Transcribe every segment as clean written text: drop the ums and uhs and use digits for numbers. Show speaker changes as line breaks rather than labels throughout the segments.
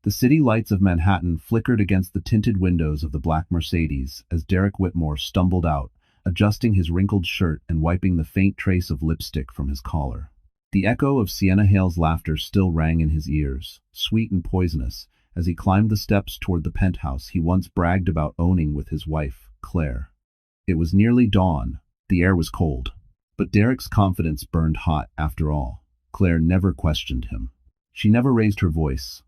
The city lights of Manhattan flickered against the tinted windows of the black Mercedes as Derek Whitmore stumbled out, adjusting his wrinkled shirt and wiping the faint trace of lipstick from his collar. The echo of Sienna Hale's laughter still rang in his ears, sweet and poisonous, as he climbed the steps toward the penthouse he once bragged about owning with his wife, Claire. It was nearly dawn. The air was cold. But Derek's confidence burned hot after all. Claire never questioned him. She never raised her voice.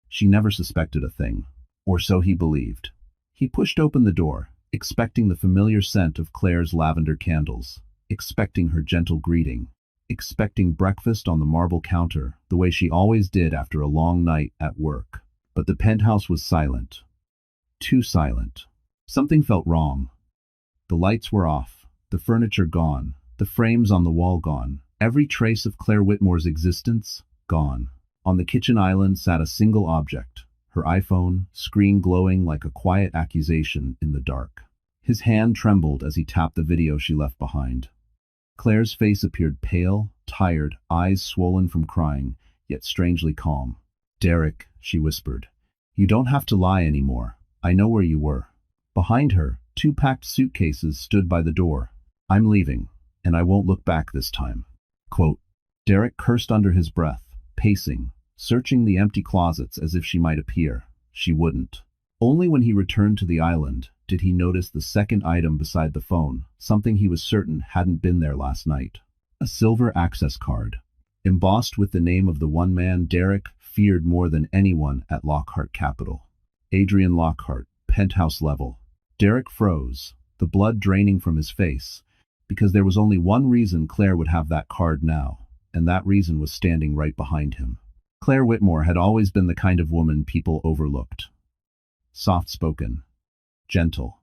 She never suspected a thing. Or so he believed. He pushed open the door, expecting the familiar scent of Claire's lavender candles, expecting her gentle greeting, expecting breakfast on the marble counter, the way she always did after a long night at work. But the penthouse was silent. Too silent. Something felt wrong. The lights were off, the furniture gone, the frames on the wall gone, every trace of Claire Whitmore's existence gone. On the kitchen island sat a single object, her iPhone, screen glowing like a quiet accusation in the dark. His hand trembled as he tapped the video she left behind. Claire's face appeared pale, tired, eyes swollen from crying, yet strangely calm. "Derek," she whispered, "you don't have to lie anymore. I know where you were." Behind her, 2 packed suitcases stood by the door. "I'm leaving, and I won't look back this time." Quote. Derek cursed under his breath, pacing, searching the empty closets as if she might appear. She wouldn't. Only when he returned to the island did he notice the second item beside the phone, something he was certain hadn't been there last night. A silver access card, embossed with the name of the one man Derek feared more than anyone at Lockhart Capital. Adrian Lockhart, penthouse level. Derek froze, the blood draining from his face, because there was only one reason Claire would have that card now, and that reason was standing right behind him. Claire Whitmore had always been the kind of woman people overlooked. Soft-spoken, gentle,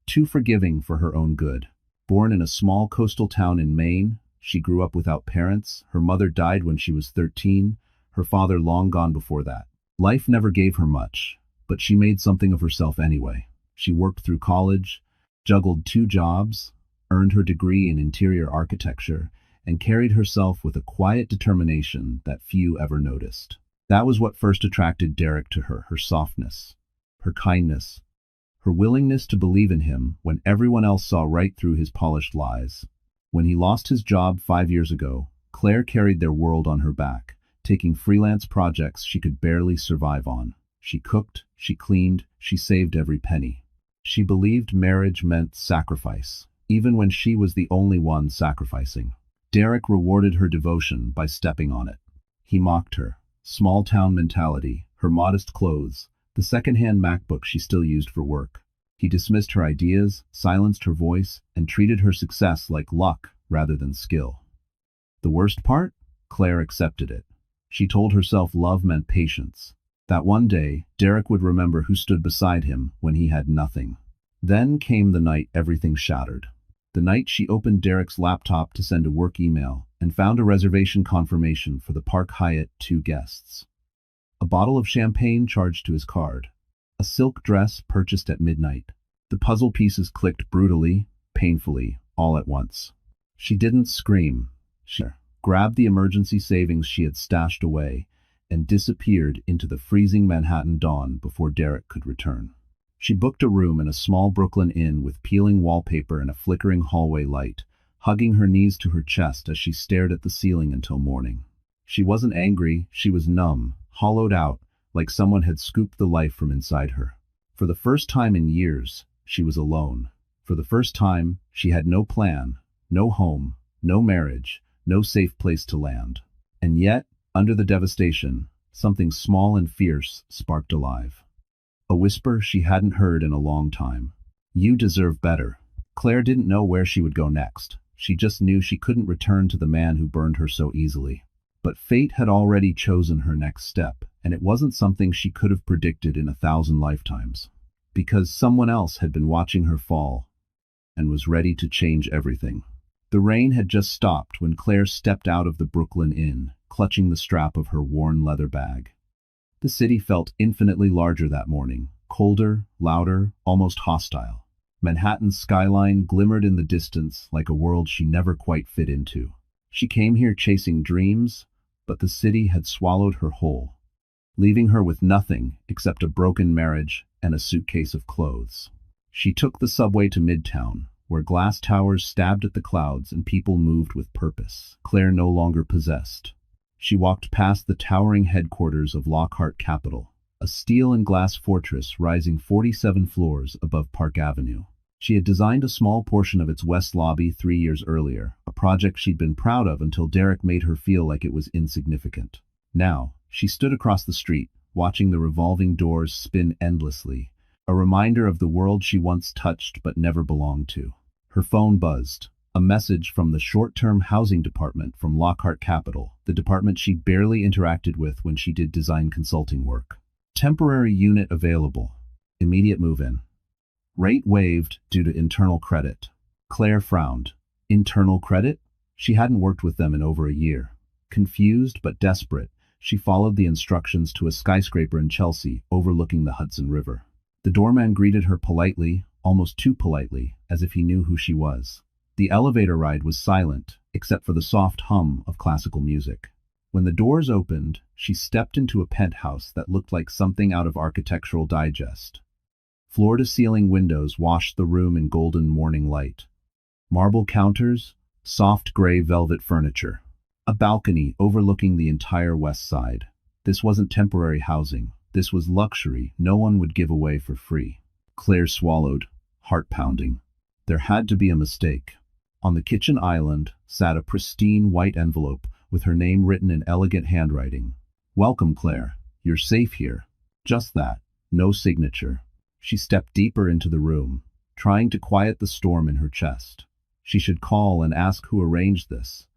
too forgiving for her own good. Born in a small coastal town in Maine, she grew up without parents. Her mother died when she was 13, her father long gone before that. Life never gave her much, but she made something of herself anyway. She worked through college, juggled 2 jobs, earned her degree in interior architecture, and carried herself with a quiet determination that few ever noticed. That was what first attracted Derek to her softness, her kindness, her willingness to believe in him when everyone else saw right through his polished lies. When he lost his job 5 years ago, Claire carried their world on her back, taking freelance projects she could barely survive on. She cooked, she cleaned, she saved every penny. She believed marriage meant sacrifice, even when she was the only one sacrificing. Derek rewarded her devotion by stepping on it. He mocked her small-town mentality, her modest clothes, the second-hand MacBook she still used for work. He dismissed her ideas, silenced her voice, and treated her success like luck rather than skill. The worst part? Claire accepted it. She told herself love meant patience, that one day Derek would remember who stood beside him when he had nothing. Then came the night everything shattered. The night she opened Derek's laptop to send a work email and found a reservation confirmation for the Park Hyatt 2 guests. A bottle of champagne charged to his card. A silk dress purchased at midnight. The puzzle pieces clicked brutally, painfully, all at once. She didn't scream. She grabbed the emergency savings she had stashed away and disappeared into the freezing Manhattan dawn before Derek could return. She booked a room in a small Brooklyn inn with peeling wallpaper and a flickering hallway light, hugging her knees to her chest as she stared at the ceiling until morning. She wasn't angry, she was numb, hollowed out, like someone had scooped the life from inside her. For the first time in years, she was alone. For the first time, she had no plan, no home, no marriage, no safe place to land. And yet, under the devastation, something small and fierce sparked alive. A whisper she hadn't heard in a long time. "You deserve better." Claire didn't know where she would go next. She just knew she couldn't return to the man who burned her so easily. But fate had already chosen her next step, and it wasn't something she could have predicted in 1,000 lifetimes. Because someone else had been watching her fall and was ready to change everything. The rain had just stopped when Claire stepped out of the Brooklyn Inn, clutching the strap of her worn leather bag. The city felt infinitely larger that morning, colder, louder, almost hostile. Manhattan's skyline glimmered in the distance like a world she never quite fit into. She came here chasing dreams, but the city had swallowed her whole. leaving her with nothing except a broken marriage and a suitcase of clothes. She took the subway to Midtown, where glass towers stabbed at the clouds and people moved with purpose. Claire no longer possessed. She walked past the towering headquarters of Lockhart Capital, a steel and glass fortress rising 47 floors above Park Avenue. She had designed a small portion of its west lobby 3 years earlier, a project she'd been proud of until Derek made her feel like it was insignificant. Now, she stood across the street, watching the revolving doors spin endlessly, a reminder of the world she once touched but never belonged to. Her phone buzzed. A message from the short-term housing department from Lockhart Capital, the department she barely interacted with when she did design consulting work. Temporary unit available. Immediate move-in. Rate waived due to internal credit. Claire frowned. Internal credit? She hadn't worked with them in over a year. Confused but desperate, she followed the instructions to a skyscraper in Chelsea overlooking the Hudson River. The doorman greeted her politely, almost too politely, as if he knew who she was. The elevator ride was silent, except for the soft hum of classical music. When the doors opened, she stepped into a penthouse that looked like something out of Architectural Digest. Floor-to-ceiling windows washed the room in golden morning light. Marble counters, soft gray velvet furniture. A balcony overlooking the entire west side. This wasn't temporary housing. This was luxury no one would give away for free. Claire swallowed, heart pounding. There had to be a mistake. On the kitchen island sat a pristine white envelope with her name written in elegant handwriting. Welcome, Claire. You're safe here. Just that. No signature. She stepped deeper into the room, trying to quiet the storm in her chest. She should call and ask who arranged this.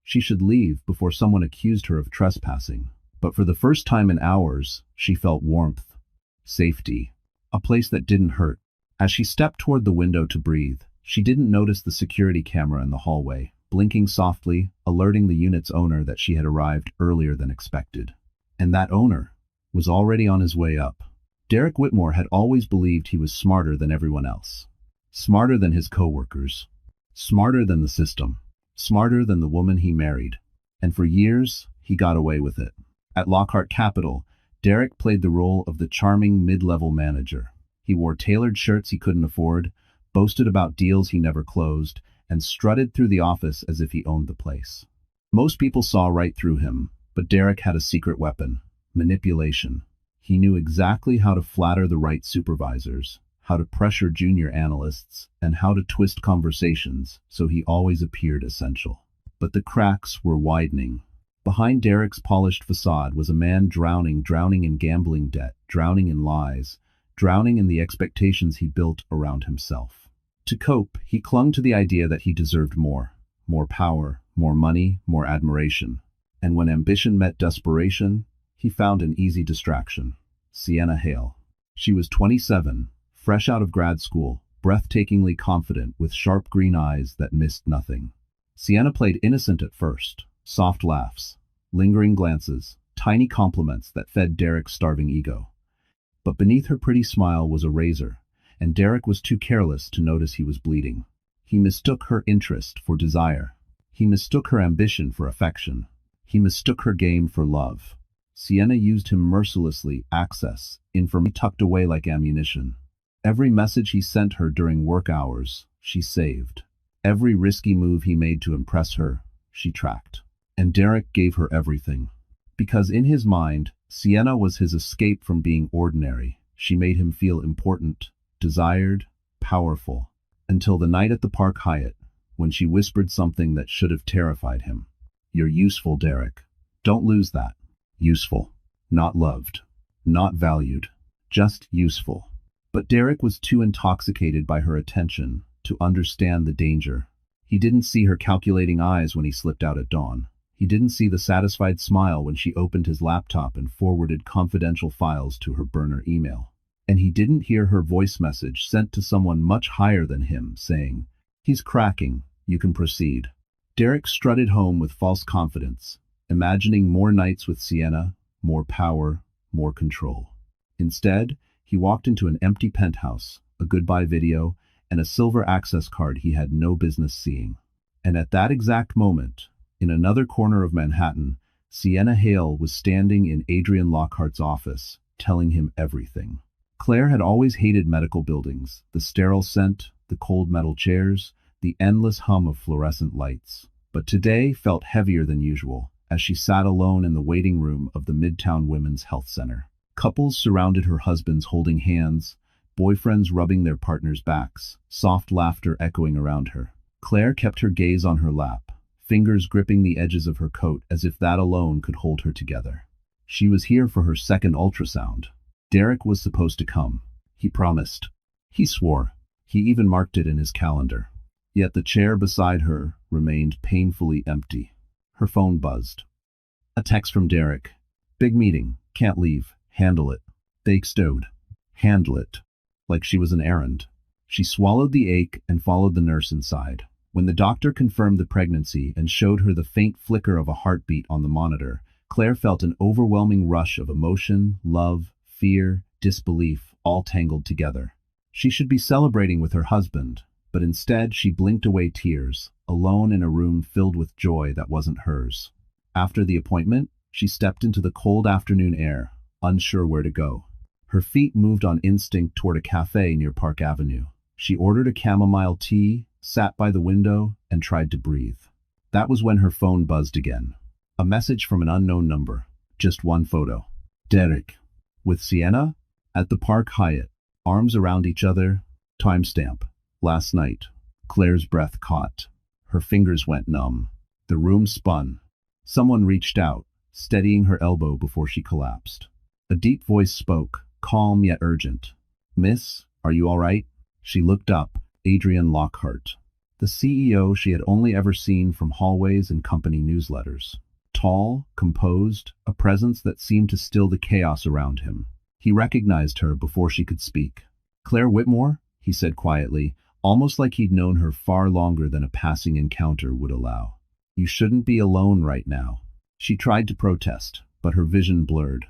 She should leave before someone accused her of trespassing. But for the first time in hours, she felt warmth. Safety. A place that didn't hurt. As she stepped toward the window to breathe, she didn't notice the security camera in the hallway, blinking softly, alerting the unit's owner that she had arrived earlier than expected. And that owner was already on his way up. Derek Whitmore had always believed he was smarter than everyone else. Smarter than his coworkers. Smarter than the system. Smarter than the woman he married. And for years, he got away with it. At Lockhart Capital, Derek played the role of the charming mid-level manager. He wore tailored shirts he couldn't afford, boasted about deals he never closed, and strutted through the office as if he owned the place. Most people saw right through him, but Derek had a secret weapon: manipulation. He knew exactly how to flatter the right supervisors, how to pressure junior analysts, and how to twist conversations so he always appeared essential. But the cracks were widening. Behind Derek's polished facade was a man drowning in gambling debt, drowning in lies, drowning in the expectations he built around himself. To cope, he clung to the idea that he deserved more power, more money, more admiration. And when ambition met desperation, he found an easy distraction: Sienna Hale. She was 27, fresh out of grad school, breathtakingly confident, with sharp green eyes that missed nothing. Sienna played innocent at first. Soft laughs, lingering glances, tiny compliments that fed Derek's starving ego. But beneath her pretty smile was a razor, and Derek was too careless to notice he was bleeding. He mistook her interest for desire. He mistook her ambition for affection. He mistook her game for love. Sienna used him mercilessly, access, information tucked away like ammunition. Every message he sent her during work hours, she saved. Every risky move he made to impress her, she tracked. And Derek gave her everything. Because in his mind, Sienna was his escape from being ordinary. She made him feel important, desired, powerful. Until the night at the Park Hyatt, when she whispered something that should have terrified him. "You're useful, Derek. Don't lose that. Useful. Not loved. Not valued. Just useful." But Derek was too intoxicated by her attention to understand the danger. He didn't see her calculating eyes when he slipped out at dawn. He didn't see the satisfied smile when she opened his laptop and forwarded confidential files to her burner email. And he didn't hear her voice message sent to someone much higher than him saying, "He's cracking, you can proceed." Derek strutted home with false confidence, imagining more nights with Sienna, more power, more control. Instead, he walked into an empty penthouse, a goodbye video, and a silver access card he had no business seeing. And at that exact moment, in another corner of Manhattan, Sienna Hale was standing in Adrian Lockhart's office, telling him everything. Claire had always hated medical buildings, the sterile scent, the cold metal chairs, the endless hum of fluorescent lights. But today felt heavier than usual, as she sat alone in the waiting room of the Midtown Women's Health Center. Couples surrounded her husbands holding hands, boyfriends rubbing their partners' backs, soft laughter echoing around her. Claire kept her gaze on her lap, fingers gripping the edges of her coat as if that alone could hold her together. She was here for her second ultrasound. Derek was supposed to come. He promised. He swore. He even marked it in his calendar. Yet the chair beside her remained painfully empty. Her phone buzzed. A text from Derek. Big meeting. Can't leave. Handle it. They extowed. Handle it. Like she was an errand. She swallowed the ache and followed the nurse inside. When the doctor confirmed the pregnancy and showed her the faint flicker of a heartbeat on the monitor, Claire felt an overwhelming rush of emotion, love, fear, disbelief, all tangled together. She should be celebrating with her husband, but instead she blinked away tears, alone in a room filled with joy that wasn't hers. After the appointment, she stepped into the cold afternoon air, unsure where to go. Her feet moved on instinct toward a cafe near Park Avenue. She ordered a chamomile tea, sat by the window, and tried to breathe. That was when her phone buzzed again. A message from an unknown number. Just one photo. Derek. With Sienna? At the Park Hyatt. Arms around each other. Timestamp. Last night. Claire's breath caught. Her fingers went numb. The room spun. Someone reached out, steadying her elbow before she collapsed. A deep voice spoke, calm yet urgent. Miss, are you all right? She looked up. Adrian Lockhart. The CEO she had only ever seen from hallways and company newsletters. Tall, composed, a presence that seemed to still the chaos around him. He recognized her before she could speak. Claire Whitmore? He said quietly, almost like he'd known her far longer than a passing encounter would allow. You shouldn't be alone right now. She tried to protest, but her vision blurred.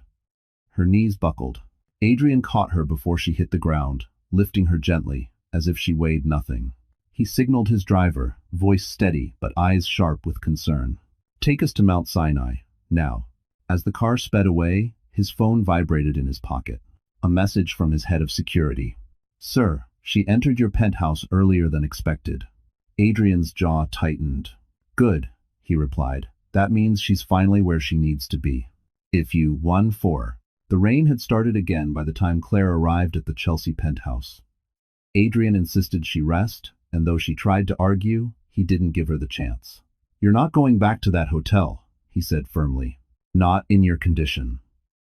Her knees buckled. Adrian caught her before she hit the ground, lifting her gently, as if she weighed nothing. He signaled his driver, voice steady but eyes sharp with concern. Take us to Mount Sinai, now. As the car sped away, his phone vibrated in his pocket. A message from his head of security. Sir, she entered your penthouse earlier than expected. Adrian's jaw tightened. Good, he replied. That means she's finally where she needs to be. If you 1-4. The rain had started again by the time Claire arrived at the Chelsea penthouse. Adrian insisted she rest, and though she tried to argue, he didn't give her the chance. You're not going back to that hotel, he said firmly. Not in your condition.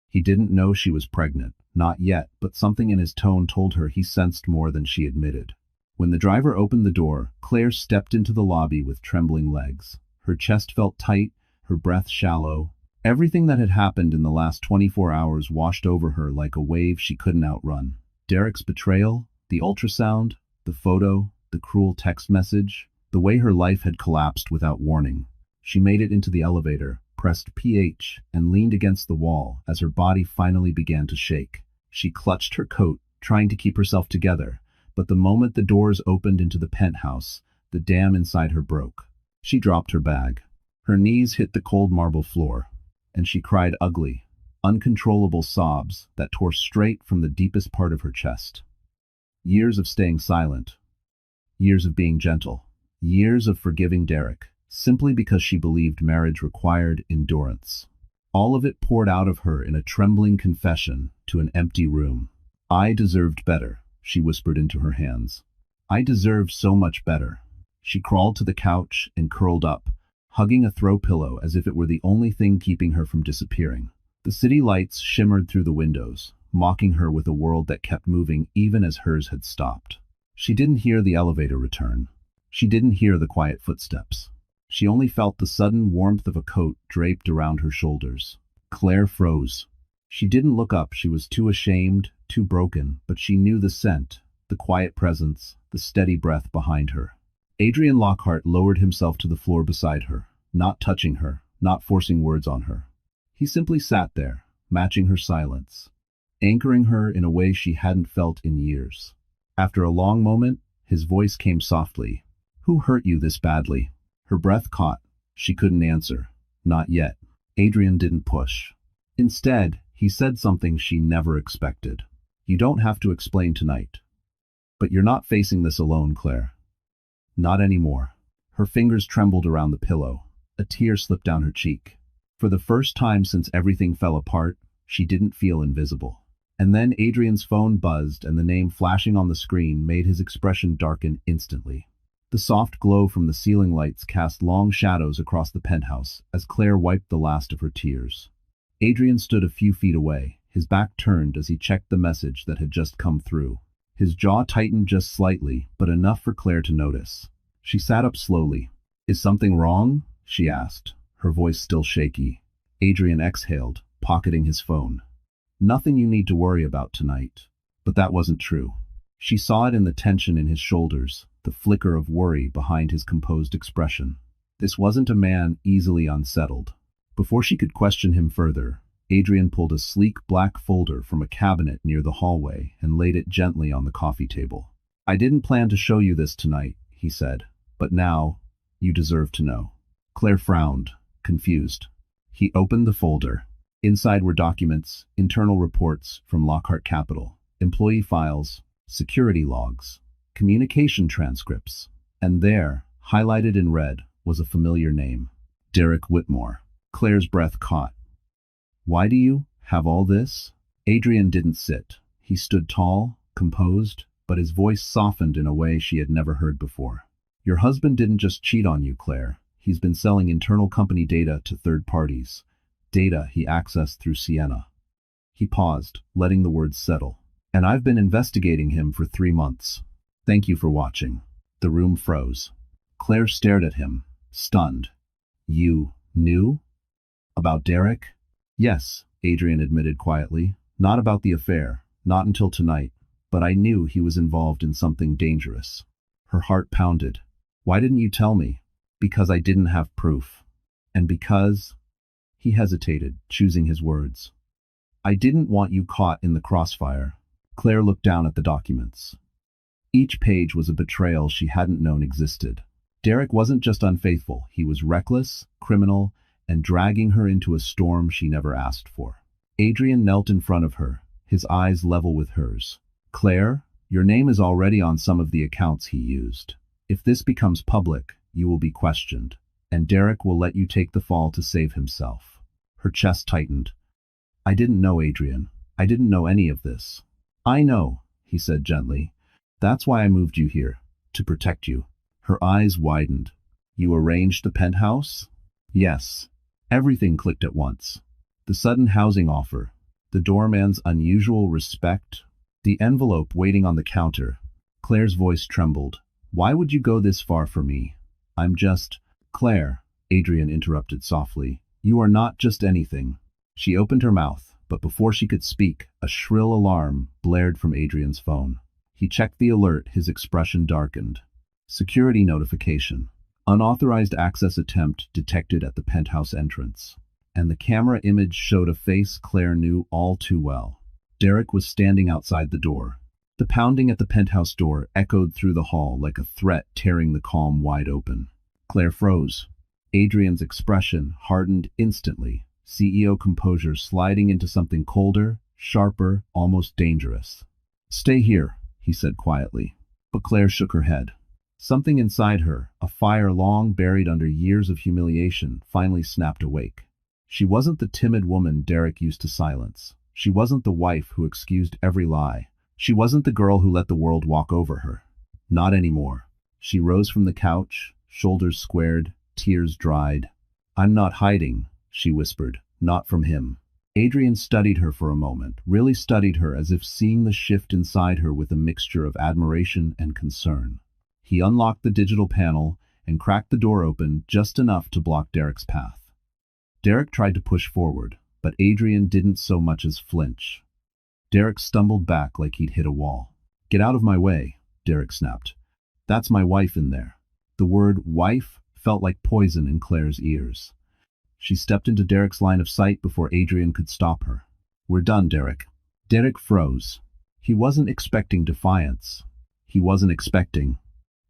He didn't know she was pregnant, not yet, but something in his tone told her he sensed more than she admitted. When the driver opened the door, Claire stepped into the lobby with trembling legs. Her chest felt tight, her breath shallow. Everything that had happened in the last 24 hours washed over her like a wave she couldn't outrun. Derek's betrayal, the ultrasound, the photo, the cruel text message, the way her life had collapsed without warning. She made it into the elevator, pressed PH, and leaned against the wall as her body finally began to shake. She clutched her coat, trying to keep herself together, but the moment the doors opened into the penthouse, the dam inside her broke. She dropped her bag. Her knees hit the cold marble floor, and she cried ugly, uncontrollable sobs that tore straight from the deepest part of her chest. Years of staying silent. Years of being gentle. Years of forgiving Derek, simply because she believed marriage required endurance. All of it poured out of her in a trembling confession to an empty room. I deserved better, she whispered into her hands. I deserved so much better. She crawled to the couch and curled up, hugging a throw pillow as if it were the only thing keeping her from disappearing. The city lights shimmered through the windows, mocking her with a world that kept moving even as hers had stopped. She didn't hear the elevator return. She didn't hear the quiet footsteps. She only felt the sudden warmth of a coat draped around her shoulders. Claire froze. She didn't look up. She was too ashamed, too broken, but she knew the scent, the quiet presence, the steady breath behind her. Adrian Lockhart lowered himself to the floor beside her, not touching her, not forcing words on her. He simply sat there, matching her silence, anchoring her in a way she hadn't felt in years. After a long moment, his voice came softly. Who hurt you this badly? Her breath caught. She couldn't answer. Not yet. Adrian didn't push. Instead, he said something she never expected. You don't have to explain tonight. But you're not facing this alone, Claire. Not anymore. Her fingers trembled around the pillow. A tear slipped down her cheek. For the first time since everything fell apart, she didn't feel invisible. And then Adrian's phone buzzed and the name flashing on the screen made his expression darken instantly. The soft glow from the ceiling lights cast long shadows across the penthouse as Claire wiped the last of her tears. Adrian stood a few feet away, his back turned as he checked the message that had just come through. His jaw tightened just slightly, but enough for Claire to notice. She sat up slowly. Is something wrong? She asked, her voice still shaky. Adrian exhaled, pocketing his phone. Nothing you need to worry about tonight. But that wasn't true. She saw it in the tension in his shoulders, the flicker of worry behind his composed expression. This wasn't a man easily unsettled. Before she could question him further, Adrian pulled a sleek black folder from a cabinet near the hallway and laid it gently on the coffee table. I didn't plan to show you this tonight, he said, but now, you deserve to know. Claire frowned, confused. He opened the folder. Inside were documents, internal reports from Lockhart Capital, employee files, security logs, communication transcripts, and there, highlighted in red, was a familiar name. Derek Whitmore. Claire's breath caught. Why do you have all this? Adrian didn't sit. He stood tall, composed, but his voice softened in a way she had never heard before. Your husband didn't just cheat on you, Claire. He's been selling internal company data to third parties. Data he accessed through Sienna. He paused, letting the words settle. And I've been investigating him for 3 months. Thank you for watching. The room froze. Claire stared at him, stunned. You knew? About Derek? Yes, Adrian admitted quietly. Not about the affair, not until tonight, but I knew he was involved in something dangerous. Her heart pounded. Why didn't you tell me? Because I didn't have proof. And because... He hesitated, choosing his words. I didn't want you caught in the crossfire. Claire looked down at the documents. Each page was a betrayal she hadn't known existed. Derek wasn't just unfaithful, he was reckless, criminal, and dragging her into a storm she never asked for. Adrian knelt in front of her, his eyes level with hers. Claire, your name is already on some of the accounts he used. If this becomes public, you will be questioned, and Derek will let you take the fall to save himself. Her chest tightened. I didn't know, Adrian. I didn't know any of this. I know, he said gently. That's why I moved you here, to protect you. Her eyes widened. You arranged the penthouse? Yes. Everything clicked at once. The sudden housing offer, the doorman's unusual respect, the envelope waiting on the counter. Claire's voice trembled. Why would you go this far for me? I'm just... Claire, Adrian interrupted softly. You are not just anything. She opened her mouth, but before she could speak, a shrill alarm blared from Adrian's phone. He checked the alert, his expression darkened. Security notification. Unauthorized access attempt detected at the penthouse entrance. And the camera image showed a face Claire knew all too well. Derek was standing outside the door. The pounding at the penthouse door echoed through the hall like a threat tearing the calm wide open. Claire froze. Adrian's expression hardened instantly, CEO composure sliding into something colder, sharper, almost dangerous. Stay here, he said quietly. But Claire shook her head. Something inside her, a fire long buried under years of humiliation, finally snapped awake. She wasn't the timid woman Derek used to silence. She wasn't the wife who excused every lie. She wasn't the girl who let the world walk over her. Not anymore. She rose from the couch, shoulders squared, tears dried. I'm not hiding, she whispered, not from him. Adrian studied her for a moment, really studied her as if seeing the shift inside her with a mixture of admiration and concern. He unlocked the digital panel and cracked the door open just enough to block Derek's path. Derek tried to push forward, but Adrian didn't so much as flinch. Derek stumbled back like he'd hit a wall. Get out of my way, Derek snapped. That's my wife in there. The word wife felt like poison in Claire's ears. She stepped into Derek's line of sight before Adrian could stop her. We're done, Derek. Derek froze. He wasn't expecting defiance. He wasn't expecting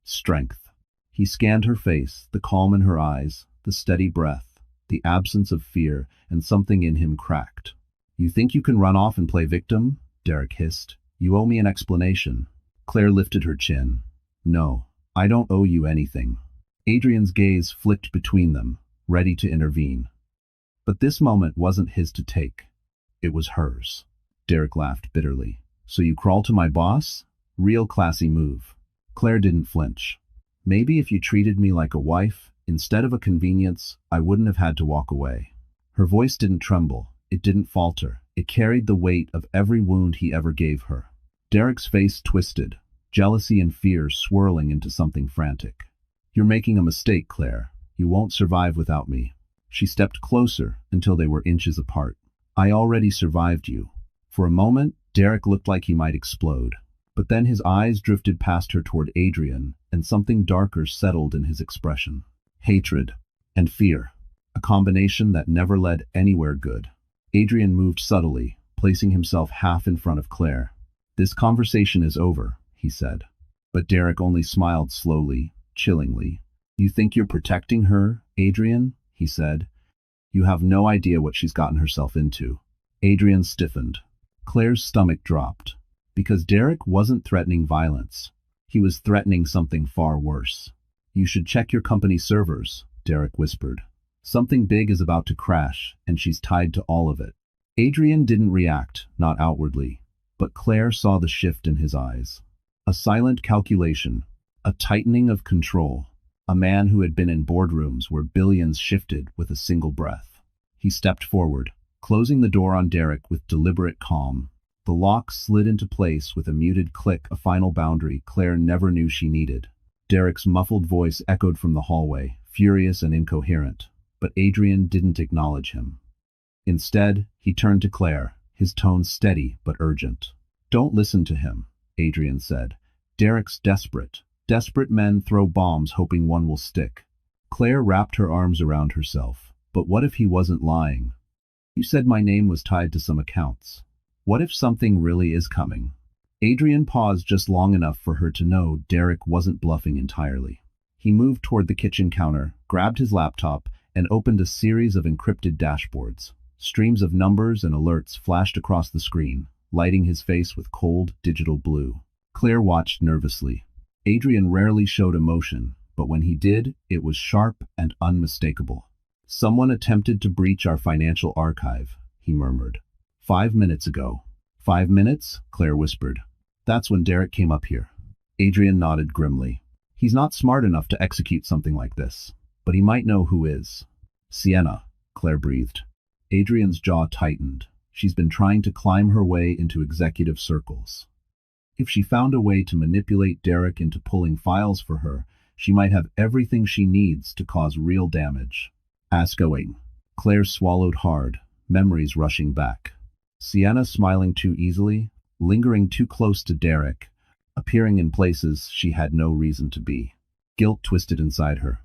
strength. He scanned her face, the calm in her eyes, the steady breath. the absence of fear, and something in him cracked. "You think you can run off and play victim?" Derek hissed. "You owe me an explanation." Claire lifted her chin. "No, I don't owe you anything." Adrian's gaze flicked between them, ready to intervene. But this moment wasn't his to take. It was hers. Derek laughed bitterly. "So you crawl to my boss? Real classy move." Claire didn't flinch. "Maybe if you treated me like a wife, instead of a convenience, I wouldn't have had to walk away." Her voice didn't tremble. It didn't falter. It carried the weight of every wound he ever gave her. Derek's face twisted, jealousy and fear swirling into something frantic. "You're making a mistake, Claire. You won't survive without me." She stepped closer until they were inches apart. "I already survived you." For a moment, Derek looked like he might explode. But then his eyes drifted past her toward Adrian, and something darker settled in his expression. Hatred and fear, a combination that never led anywhere good. Adrian moved subtly, placing himself half in front of Claire. "This conversation is over," he said. But Derek only smiled slowly, chillingly. "You think you're protecting her, Adrian?" he said. "You have no idea what she's gotten herself into." Adrian stiffened. Claire's stomach dropped. Because Derek wasn't threatening violence. He was threatening something far worse. "You should check your company's servers," Derek whispered. "Something big is about to crash, and she's tied to all of it." Adrian didn't react, not outwardly. But Claire saw the shift in his eyes. A silent calculation, a tightening of control. A man who had been in boardrooms where billions shifted with a single breath. He stepped forward, closing the door on Derek with deliberate calm. The lock slid into place with a muted click, a final boundary Claire never knew she needed. Derek's muffled voice echoed from the hallway, furious and incoherent, but Adrian didn't acknowledge him. Instead, he turned to Claire, his tone steady but urgent. "Don't listen to him," Adrian said. "Derek's desperate. Desperate men throw bombs hoping one will stick." Claire wrapped her arms around herself. "But what if he wasn't lying? You said my name was tied to some accounts. What if something really is coming?" Adrian paused just long enough for her to know Derek wasn't bluffing entirely. He moved toward the kitchen counter, grabbed his laptop, and opened a series of encrypted dashboards. Streams of numbers and alerts flashed across the screen, lighting his face with cold, digital blue. Claire watched nervously. Adrian rarely showed emotion, but when he did, it was sharp and unmistakable. "Someone attempted to breach our financial archive," he murmured. 5 minutes ago." 5 minutes? Claire whispered. "That's when Derek came up here." Adrian nodded grimly. "He's not smart enough to execute something like this, but he might know who is." "Sienna," Claire breathed. Adrian's jaw tightened. She's been trying to climb her way into executive circles. If she found a way to manipulate Derek into pulling files for her, she might have everything she needs to cause real damage. Going. Claire swallowed hard, memories rushing back. Sienna smiling too easily, lingering too close to Derek, appearing in places she had no reason to be. Guilt twisted inside her.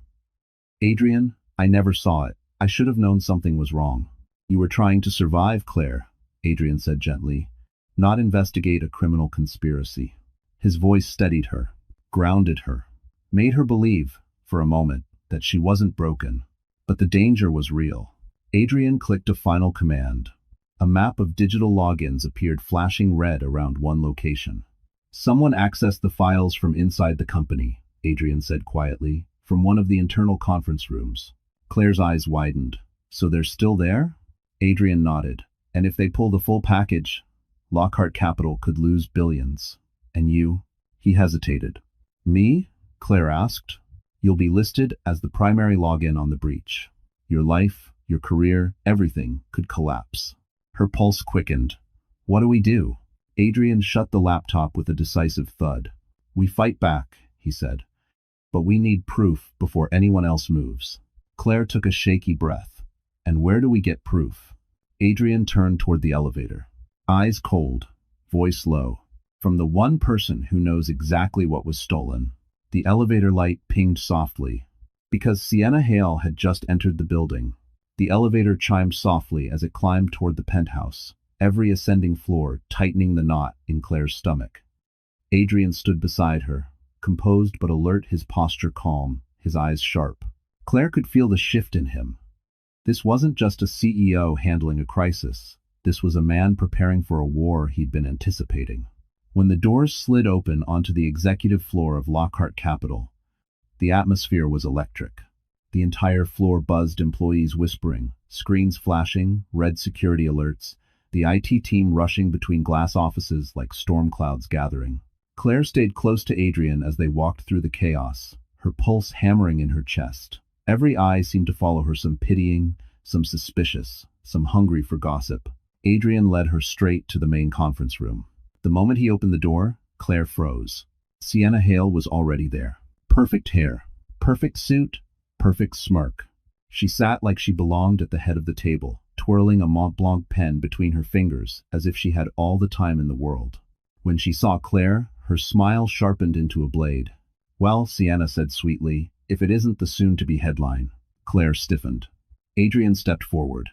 "Adrian, I never saw it. I should have known something was wrong." "You were trying to survive, Claire," Adrian said gently, "not investigate a criminal conspiracy." His voice steadied her, grounded her, made her believe, for a moment, that she wasn't broken. But the danger was real. Adrian clicked a final command. A map of digital logins appeared flashing red around one location. "Someone accessed the files from inside the company," Adrian said quietly, "from one of the internal conference rooms." Claire's eyes widened. "So they're still there?" Adrian nodded. "And if they pull the full package, Lockhart Capital could lose billions. And you?" He hesitated. "Me?" Claire asked. "You'll be listed as the primary login on the breach. Your life, your career, everything could collapse." Her pulse quickened. "What do we do?" Adrian shut the laptop with a decisive thud. "We fight back," he said. "But we need proof before anyone else moves." Claire took a shaky breath. "And where do we get proof?" Adrian turned toward the elevator. Eyes cold, voice low. "From the one person who knows exactly what was stolen." The elevator light pinged softly. Because Sienna Hale had just entered the building, the elevator chimed softly as it climbed toward the penthouse, every ascending floor tightening the knot in Claire's stomach. Adrian stood beside her, composed but alert, his posture calm, his eyes sharp. Claire could feel the shift in him. This wasn't just a CEO handling a crisis. This was a man preparing for a war he'd been anticipating. When the doors slid open onto the executive floor of Lockhart Capital, the atmosphere was electric. The entire floor buzzed, employees whispering, screens flashing, red security alerts, the IT team rushing between glass offices like storm clouds gathering. Claire stayed close to Adrian as they walked through the chaos, her pulse hammering in her chest. Every eye seemed to follow her, some pitying, some suspicious, some hungry for gossip. Adrian led her straight to the main conference room. The moment he opened the door, Claire froze. Sienna Hale was already there. Perfect hair, perfect suit, perfect smirk. She sat like she belonged at the head of the table, twirling a Mont Blanc pen between her fingers as if she had all the time in the world. When she saw Claire, her smile sharpened into a blade. "Well," Sienna said sweetly, "if it isn't the soon-to-be headline." Claire stiffened. Adrian stepped forward.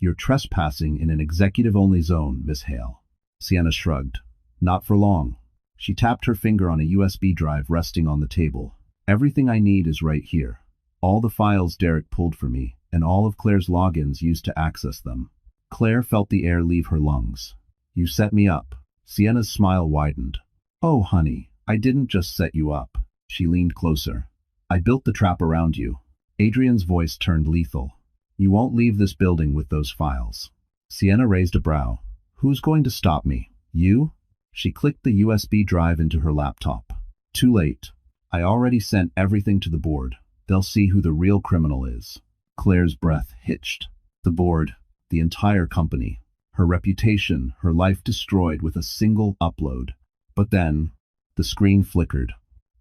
"You're trespassing in an executive-only zone, Miss Hale." Sienna shrugged. "Not for long." She tapped her finger on a USB drive resting on the table. "Everything I need is right here. All the files Derek pulled for me, and all of Claire's logins used to access them." Claire felt the air leave her lungs. "You set me up." Sienna's smile widened. "Oh, honey, I didn't just set you up." She leaned closer. "I built the trap around you." Adrian's voice turned lethal. "You won't leave this building with those files." Sienna raised a brow. "Who's going to stop me? You?" She clicked the USB drive into her laptop. "Too late. I already sent everything to the board. They'll see who the real criminal is." Claire's breath hitched. The board, the entire company, her reputation, her life destroyed with a single upload. But then, the screen flickered.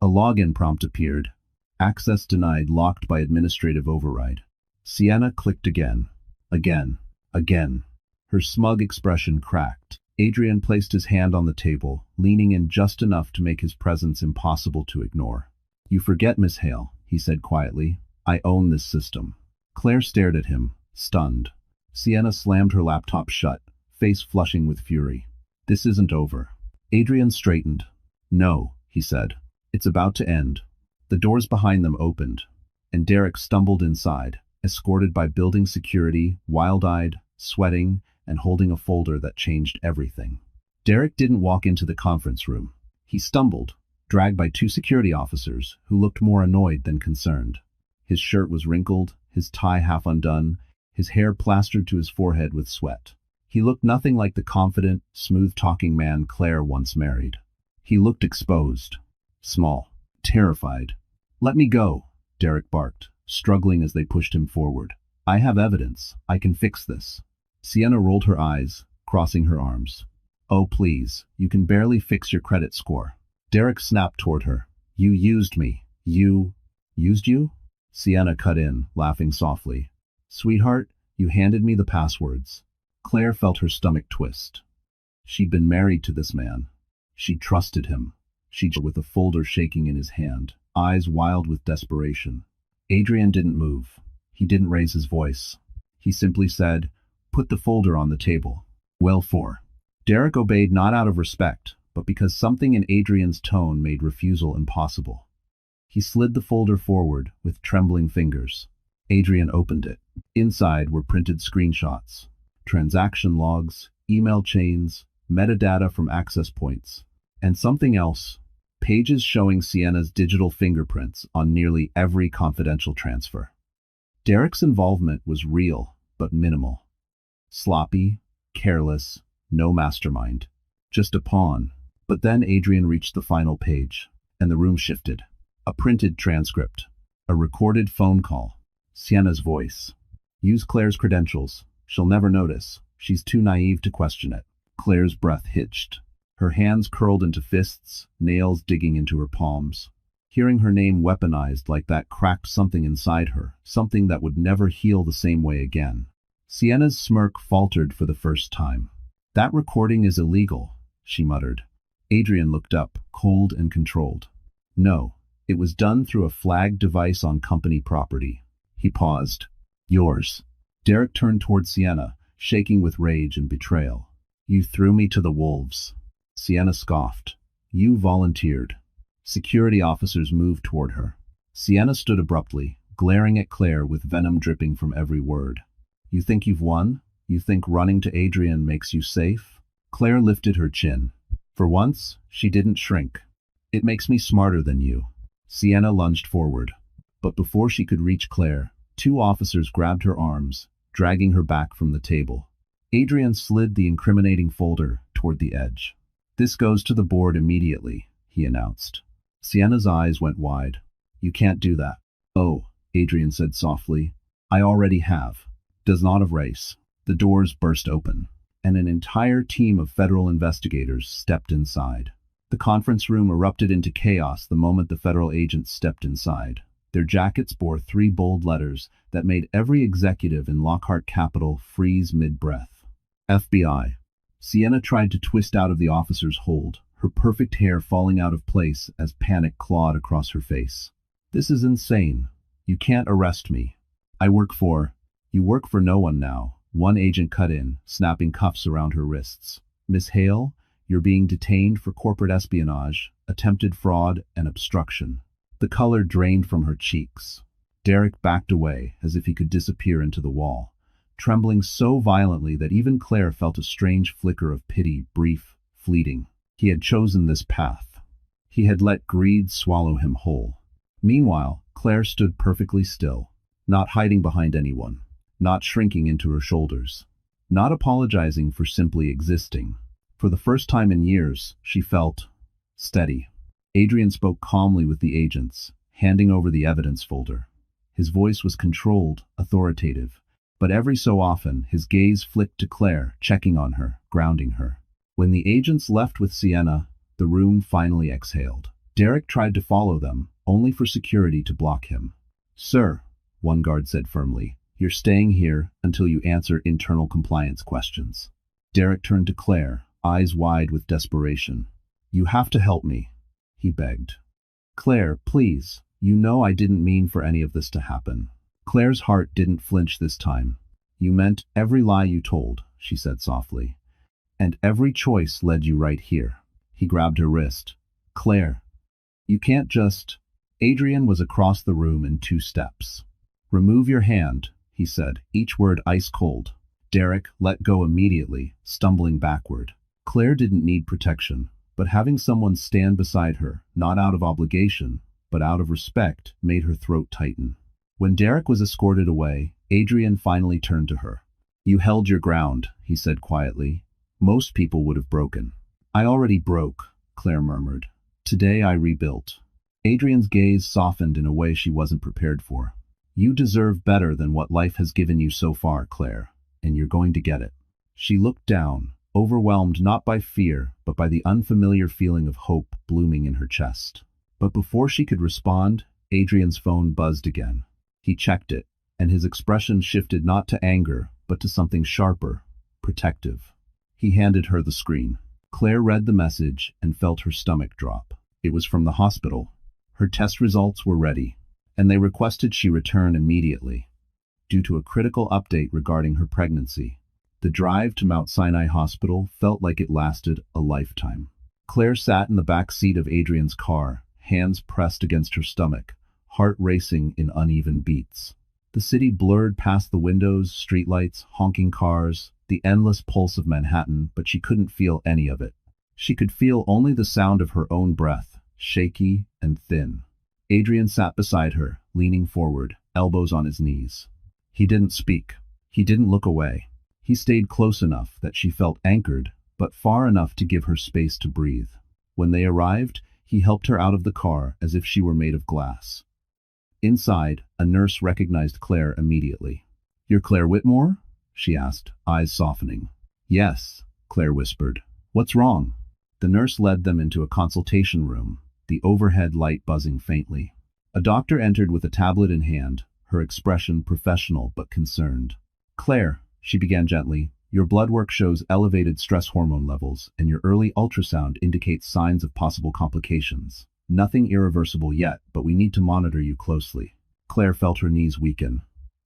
A login prompt appeared. "Access denied, locked by administrative override." Sienna clicked again. Again. Again. Her smug expression cracked. Adrian placed his hand on the table, leaning in just enough to make his presence impossible to ignore. "You forget, Miss Hale," he said quietly. "I own this system." Claire stared at him, stunned. Sienna slammed her laptop shut, face flushing with fury. "This isn't over." Adrian straightened. "No," he said. "It's about to end." The doors behind them opened, and Derek stumbled inside, escorted by building security, wild-eyed, sweating, and holding a folder that changed everything. Derek didn't walk into the conference room. He stumbled, dragged by two security officers who looked more annoyed than concerned. His shirt was wrinkled, his tie half undone, his hair plastered to his forehead with sweat. He looked nothing like the confident, smooth-talking man Claire once married. He looked exposed, small, terrified. "Let me go," Derek barked, struggling as they pushed him forward. "I have evidence. I can fix this." Sienna rolled her eyes, crossing her arms. "Oh, please, you can barely fix your credit score." Derek snapped toward her. "You used me. You..." "Used you?" Sienna cut in, laughing softly. "Sweetheart, you handed me the passwords." Claire felt her stomach twist. She'd been married to this man. She trusted him. With a folder shaking in his hand, eyes wild with desperation. Adrian didn't move. He didn't raise his voice. He simply said, "Put the folder on the table." "Well, for." Derek obeyed, not out of respect, but because something in Adrian's tone made refusal impossible. He slid the folder forward with trembling fingers. Adrian opened it. Inside were printed screenshots, transaction logs, email chains, metadata from access points, and something else, pages showing Sienna's digital fingerprints on nearly every confidential transfer. Derek's involvement was real, but minimal. Sloppy, careless, no mastermind. Just a pawn. But then Adrian reached the final page, and the room shifted. A printed transcript. A recorded phone call. Sienna's voice. "Use Claire's credentials. She'll never notice. She's too naive to question it." Claire's breath hitched. Her hands curled into fists, nails digging into her palms. Hearing her name weaponized like that cracked something inside her, something that would never heal the same way again. Sienna's smirk faltered for the first time. "That recording is illegal," she muttered. Adrian looked up, cold and controlled. "No, it was done through a flagged device on company property." He paused. "Yours." Derek turned toward Sienna, shaking with rage and betrayal. "You threw me to the wolves." Sienna scoffed. "You volunteered." Security officers moved toward her. Sienna stood abruptly, glaring at Claire with venom dripping from every word. You think you've won? You think running to Adrian makes you safe? Claire lifted her chin. For once, she didn't shrink. It makes me smarter than you. Sienna lunged forward. But before she could reach Claire, two officers grabbed her arms, dragging her back from the table. Adrian slid the incriminating folder toward the edge. This goes to the board immediately, he announced. Sienna's eyes went wide. You can't do that. Oh, Adrian said softly. I already have. Does not erase. The doors burst open, and an entire team of federal investigators stepped inside. The conference room erupted into chaos the moment the federal agents stepped inside. Their jackets bore 3 bold letters that made every executive in Lockhart Capital freeze mid-breath. FBI. Sienna tried to twist out of the officer's hold, her perfect hair falling out of place as panic clawed across her face. This is insane. You can't arrest me. You work for no one now. One agent cut in, snapping cuffs around her wrists. Miss Hale, you're being detained for corporate espionage, attempted fraud, and obstruction. The color drained from her cheeks. Derek backed away as if he could disappear into the wall, trembling so violently that even Claire felt a strange flicker of pity, brief, fleeting. He had chosen this path. He had let greed swallow him whole. Meanwhile, Claire stood perfectly still, not hiding behind anyone, not shrinking into her shoulders, not apologizing for simply existing. For the first time in years, she felt steady. Adrian spoke calmly with the agents, handing over the evidence folder. His voice was controlled, authoritative, but every so often his gaze flicked to Claire, checking on her, grounding her. When the agents left with Sienna, the room finally exhaled. Derek tried to follow them, only for security to block him. Sir, one guard said firmly, you're staying here until you answer internal compliance questions. Derek turned to Claire, eyes wide with desperation. You have to help me, he begged. Claire, please, you know I didn't mean for any of this to happen. Claire's heart didn't flinch this time. You meant every lie you told, she said softly. And every choice led you right here. He grabbed her wrist. Claire, you can't just... Adrian was across the room in 2 steps. Remove your hand, he said, each word ice cold. Derek let go immediately, stumbling backward. Claire didn't need protection, but having someone stand beside her, not out of obligation, but out of respect, made her throat tighten. When Derek was escorted away, Adrian finally turned to her. You held your ground, he said quietly. Most people would have broken. I already broke, Claire murmured. Today I rebuilt. Adrian's gaze softened in a way she wasn't prepared for. You deserve better than what life has given you so far, Claire, and you're going to get it. She looked down, overwhelmed not by fear, but by the unfamiliar feeling of hope blooming in her chest. But before she could respond, Adrian's phone buzzed again. He checked it, and his expression shifted not to anger, but to something sharper, protective. He handed her the screen. Claire read the message and felt her stomach drop. It was from the hospital. Her test results were ready, and they requested she return immediately. Due to a critical update regarding her pregnancy, the drive to Mount Sinai Hospital felt like it lasted a lifetime. Claire sat in the back seat of Adrian's car, hands pressed against her stomach, heart racing in uneven beats. The city blurred past the windows, streetlights, honking cars, the endless pulse of Manhattan, but she couldn't feel any of it. She could feel only the sound of her own breath, shaky and thin. Adrian sat beside her, leaning forward, elbows on his knees. He didn't speak. He didn't look away. He stayed close enough that she felt anchored, but far enough to give her space to breathe. When they arrived, he helped her out of the car as if she were made of glass. Inside, a nurse recognized Claire immediately. You're Claire Whitmore? She asked, eyes softening. Yes, Claire whispered. What's wrong? The nurse led them into a consultation room, the overhead light buzzing faintly. A doctor entered with a tablet in hand, her expression professional but concerned. Claire, she began gently, your blood work shows elevated stress hormone levels, and your early ultrasound indicates signs of possible complications. Nothing irreversible yet, but we need to monitor you closely. Claire felt her knees weaken.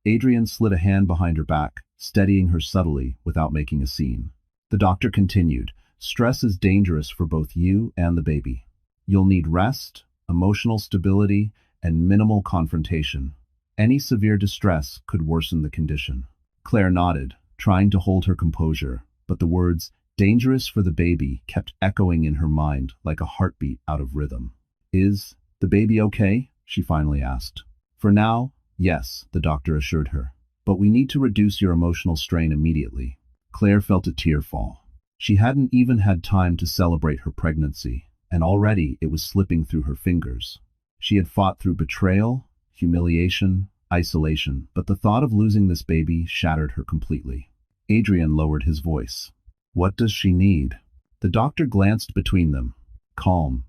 Adrian slid a hand behind her back, steadying her subtly without making a scene. The doctor continued, stress is dangerous for both you and the baby. You'll need rest, emotional stability, and minimal confrontation. Any severe distress could worsen the condition. Claire nodded, trying to hold her composure, but the words, "dangerous for the baby," kept echoing in her mind like a heartbeat out of rhythm. "Is the baby okay?" she finally asked. "For now, yes," the doctor assured her. "But we need to reduce your emotional strain immediately." Claire felt a tear fall. She hadn't even had time to celebrate her pregnancy, and already it was slipping through her fingers. She had fought through betrayal, humiliation, isolation, but the thought of losing this baby shattered her completely. Adrian lowered his voice. "What does she need?" The doctor glanced between them. Calm.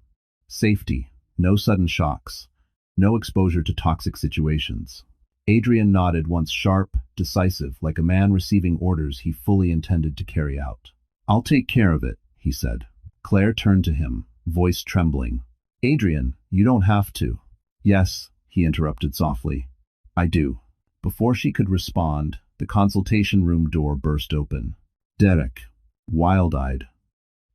Safety. No sudden shocks. No exposure to toxic situations. Adrian nodded once, sharp, decisive, like a man receiving orders he fully intended to carry out. "I'll take care of it," he said. Claire turned to him, voice trembling. "Adrian, you don't have to." "Yes," he interrupted softly. "I do." Before she could respond, the consultation room door burst open. Derek, wild-eyed,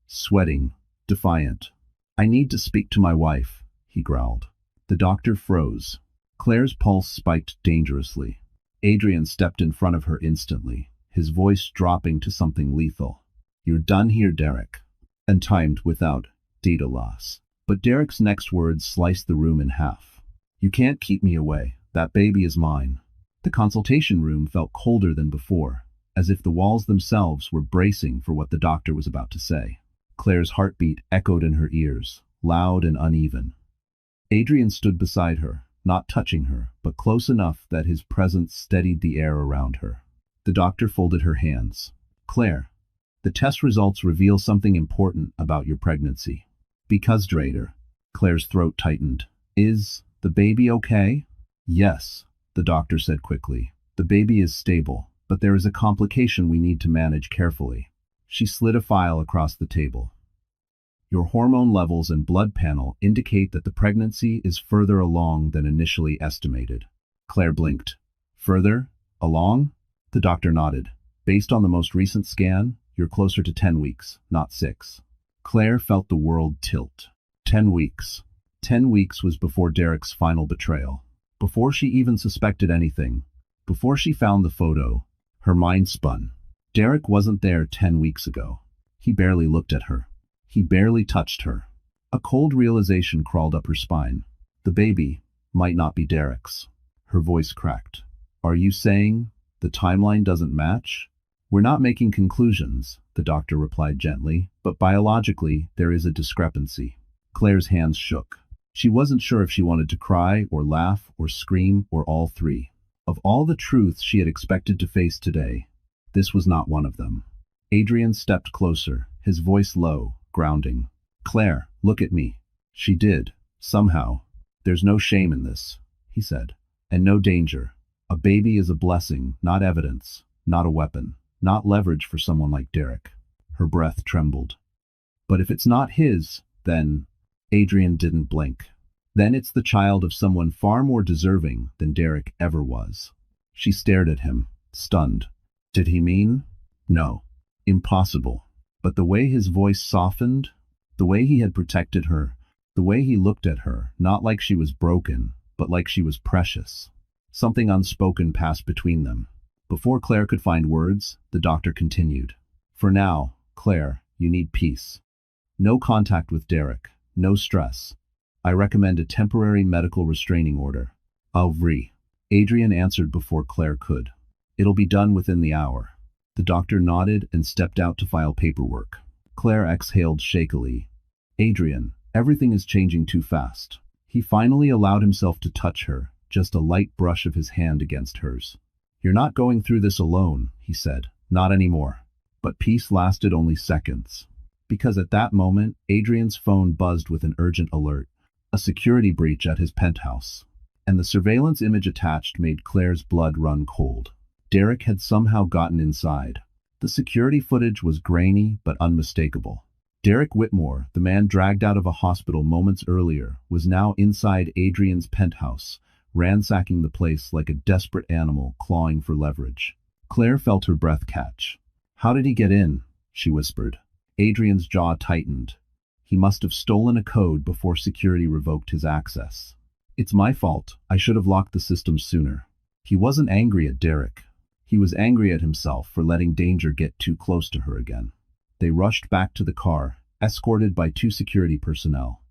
sweating, defiant. "I need to speak to my wife," he growled. The doctor froze. Claire's pulse spiked dangerously. Adrian stepped in front of her instantly, his voice dropping to something lethal. "You're done here, Derek." And timed without data loss. But Derek's next words sliced the room in half. "You can't keep me away. That baby is mine." The consultation room felt colder than before, as if the walls themselves were bracing for what the doctor was about to say. Claire's heartbeat echoed in her ears, loud and uneven. Adrian stood beside her, not touching her, but close enough that his presence steadied the air around her. The doctor folded her hands. "Claire, the test results reveal something important about your pregnancy." "Because, Drader," Claire's throat tightened. "Is the baby okay?" "Yes," the doctor said quickly. "The baby is stable, but there is a complication we need to manage carefully." She slid a file across the table. "Your hormone levels and blood panel indicate that the pregnancy is further along than initially estimated." Claire blinked. "Further along?" The doctor nodded. "Based on the most recent scan, you're closer to 10 weeks, not 6. Claire felt the world tilt. 10 weeks. 10 weeks was before Derek's final betrayal. Before she even suspected anything. Before she found the photo, her mind spun. Derek wasn't there 10 weeks ago. He barely looked at her. He barely touched her. A cold realization crawled up her spine. The baby might not be Derek's. Her voice cracked. "Are you saying the timeline doesn't match?" "We're not making conclusions," the doctor replied gently, "but biologically there is a discrepancy." Claire's hands shook. She wasn't sure if she wanted to cry or laugh or scream or all three. Of all the truths she had expected to face today, this was not one of them. Adrian stepped closer, his voice low, grounding. "Claire, look at me." She did, somehow. "There's no shame in this," he said, "and no danger. A baby is a blessing, not evidence, not a weapon, not leverage for someone like Derek." Her breath trembled. "But if it's not his, then—" Adrian didn't blink. "Then it's the child of someone far more deserving than Derek ever was." She stared at him, stunned. Did he mean? No. Impossible. But the way his voice softened, the way he had protected her, the way he looked at her, not like she was broken, but like she was precious. Something unspoken passed between them. Before Claire could find words, the doctor continued. "For now, Claire, you need peace. No contact with Derek, no stress. I recommend a temporary medical restraining order." Adrian answered before Claire could. "It'll be done within the hour." The doctor nodded and stepped out to file paperwork. Claire exhaled shakily. "Adrian, everything is changing too fast." He finally allowed himself to touch her, just a light brush of his hand against hers. "You're not going through this alone," he said. "Not anymore." But peace lasted only seconds. Because at that moment, Adrian's phone buzzed with an urgent alert. A security breach at his penthouse. And the surveillance image attached made Claire's blood run cold. Derek had somehow gotten inside. The security footage was grainy but unmistakable. Derek Whitmore, the man dragged out of a hospital moments earlier, was now inside Adrian's penthouse, ransacking the place like a desperate animal clawing for leverage. Claire felt her breath catch. "How did he get in?" she whispered. Adrian's jaw tightened. He must have stolen a code before security revoked his access. It's my fault. I should have locked the system sooner. He wasn't angry at Derek. He was angry at himself for letting danger get too close to her again. They rushed back to the car, escorted by 2 security personnel.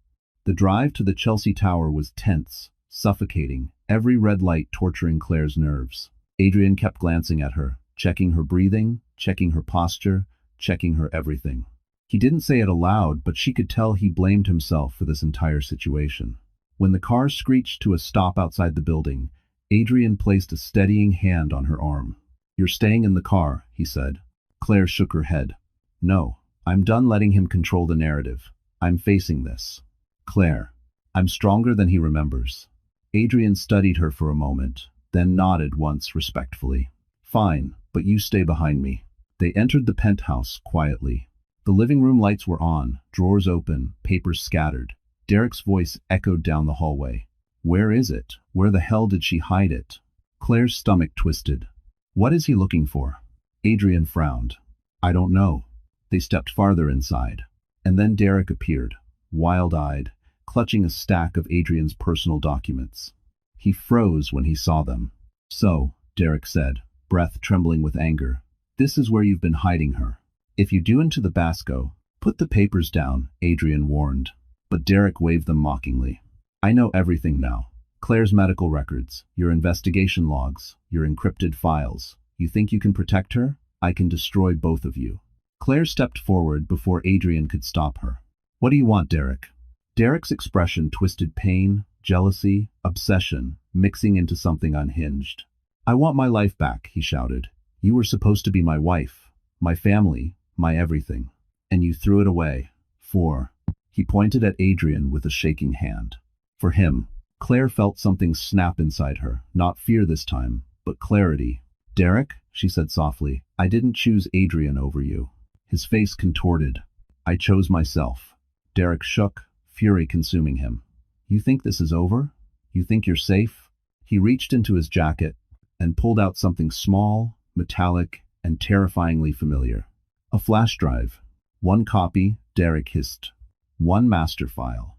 The drive to the Chelsea Tower was tense, suffocating, every red light torturing Claire's nerves. Adrian kept glancing at her, checking her breathing, checking her posture, checking her everything. He didn't say it aloud, but she could tell he blamed himself for this entire situation. When the car screeched to a stop outside the building, Adrian placed a steadying hand on her arm. "You're staying in the car," he said. Claire shook her head. "No, I'm done letting him control the narrative. I'm facing this." "Claire, I'm stronger than he remembers." Adrian studied her for a moment, then nodded once respectfully. "Fine, but you stay behind me." They entered the penthouse quietly. The living room lights were on, drawers open, papers scattered. Derek's voice echoed down the hallway. "Where is it? Where the hell did she hide it?" Claire's stomach twisted. "What is he looking for?" Adrian frowned. "I don't know." They stepped farther inside. And then Derek appeared, wild-eyed, clutching a stack of Adrian's personal documents. He froze when he saw them. "So," Derek said, breath trembling with anger, "this is where you've been hiding her. If you do into the Basco, put the papers down," Adrian warned. But Derek waved them mockingly. "I know everything now. Claire's medical records, your investigation logs, your encrypted files. You think you can protect her? I can destroy both of you." Claire stepped forward before Adrian could stop her. "What do you want, Derek?" Derek's expression twisted pain, jealousy, obsession, mixing into something unhinged. "I want my life back," he shouted. "You were supposed to be my wife, my family, my everything. And you threw it away. For..." He pointed at Adrian with a shaking hand. "For him." Claire felt something snap inside her, not fear this time, but clarity. "Derek," she said softly, "I didn't choose Adrian over you." His face contorted. "I chose myself." Derek shook, fury consuming him. "You think this is over? You think you're safe?" He reached into his jacket and pulled out something small, metallic, and terrifyingly familiar. A flash drive. "One copy," Derek hissed. "One master file.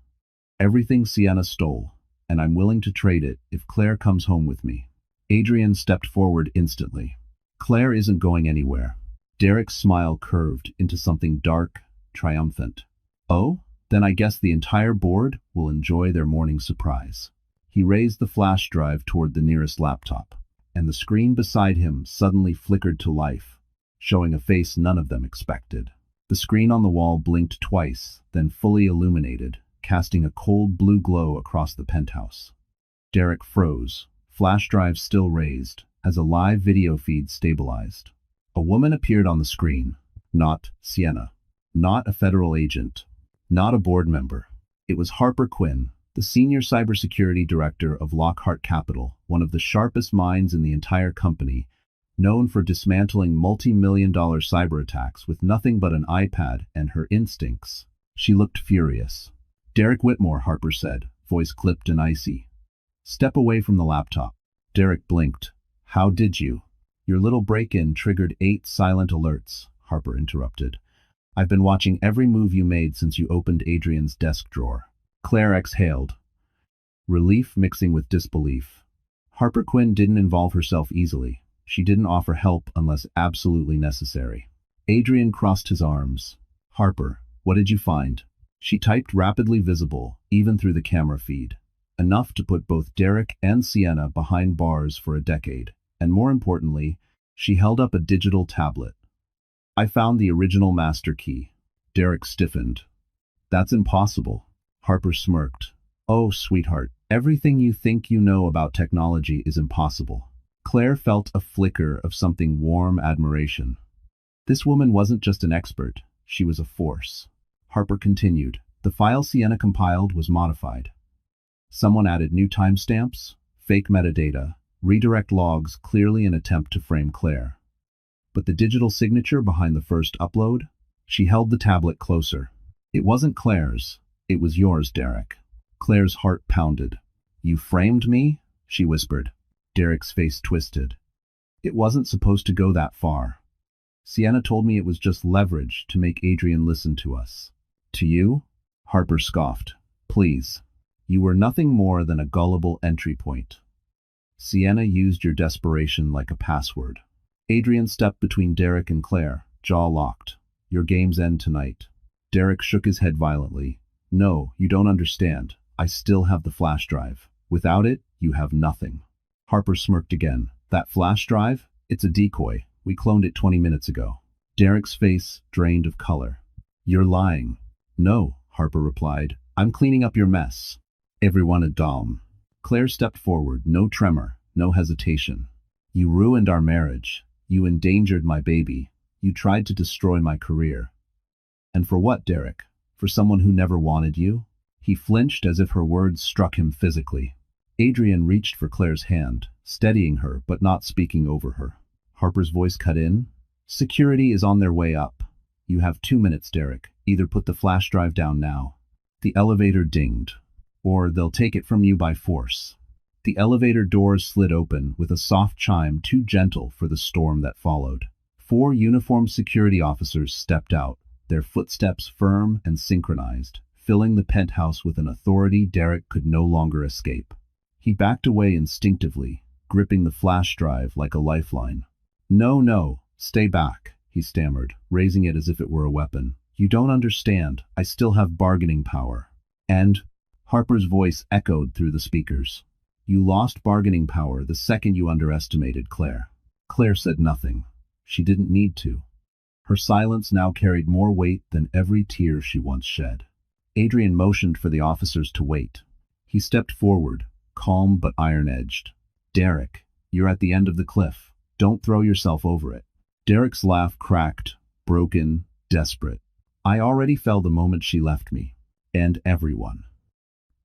Everything Sienna stole, and I'm willing to trade it if Claire comes home with me." Adrian stepped forward instantly. "Claire isn't going anywhere." Derek's smile curved into something dark, triumphant. "Oh? Then I guess the entire board will enjoy their morning surprise." He raised the flash drive toward the nearest laptop, and the screen beside him suddenly flickered to life, showing a face none of them expected. The screen on the wall blinked twice, then fully illuminated, casting a cold blue glow across the penthouse. Derek froze, flash drive still raised, as a live video feed stabilized. A woman appeared on the screen. Not Sienna. Not a federal agent. Not a board member. It was Harper Quinn, the senior cybersecurity director of Lockhart Capital, one of the sharpest minds in the entire company, known for dismantling multi-million-dollar cyber attacks with nothing but an iPad and her instincts. She looked furious. "Derek Whitmore," Harper said, voice clipped and icy. "Step away from the laptop." Derek blinked. "How did you?" "Your little break-in triggered 8 silent alerts," Harper interrupted. "I've been watching every move you made since you opened Adrian's desk drawer." Claire exhaled, relief mixing with disbelief. Harper Quinn didn't involve herself easily. She didn't offer help unless absolutely necessary. Adrian crossed his arms. "Harper, what did you find?" She typed rapidly visible, even through the camera feed. Enough to put both Derek and Sienna behind bars for a decade. And more importantly, she held up a digital tablet. "I found the original master key." Derek stiffened. "That's impossible." Harper smirked. "Oh, sweetheart, everything you think you know about technology is impossible." Claire felt a flicker of something warm admiration. This woman wasn't just an expert, she was a force. Harper continued. "The file Sienna compiled was modified. Someone added new timestamps, fake metadata, redirect logs, clearly an attempt to frame Claire. But the digital signature behind the first upload?" She held the tablet closer. "It wasn't Claire's. It was yours, Derek." Claire's heart pounded. "You framed me?" she whispered. Derek's face twisted. "It wasn't supposed to go that far. Sienna told me it was just leverage to make Adrian listen to us." "To you?" Harper scoffed. "Please." You were nothing more than a gullible entry point. Sienna used your desperation like a password. Adrian stepped between Derek and Claire, jaw locked. Your games end tonight. Derek shook his head violently. No, you don't understand. I still have the flash drive. Without it, you have nothing. Harper smirked again. That flash drive? It's a decoy. We cloned it 20 minutes ago. Derek's face drained of color. You're lying. No, Harper replied. I'm cleaning up your mess. Everyone at Dom. Claire stepped forward, no tremor, no hesitation. You ruined our marriage. You endangered my baby. You tried to destroy my career. And for what, Derek? For someone who never wanted you? He flinched as if her words struck him physically. Adrian reached for Claire's hand, steadying her but not speaking over her. Harper's voice cut in. Security is on their way up. You have 2 minutes, Derek. Either put the flash drive down now. The elevator dinged. Or they'll take it from you by force. The elevator doors slid open with a soft chime too gentle for the storm that followed. 4 uniformed security officers stepped out, their footsteps firm and synchronized, filling the penthouse with an authority Derek could no longer escape. He backed away instinctively, gripping the flash drive like a lifeline. No, stay back, he stammered, raising it as if it were a weapon. You don't understand. I still have bargaining power. And Harper's voice echoed through the speakers. You lost bargaining power the second you underestimated Claire. Claire said nothing. She didn't need to. Her silence now carried more weight than every tear she once shed. Adrian motioned for the officers to wait. He stepped forward, calm but iron-edged. Derek, you're at the end of the cliff. Don't throw yourself over it. Derek's laugh cracked, broken, desperate. I already fell the moment she left me. And everyone.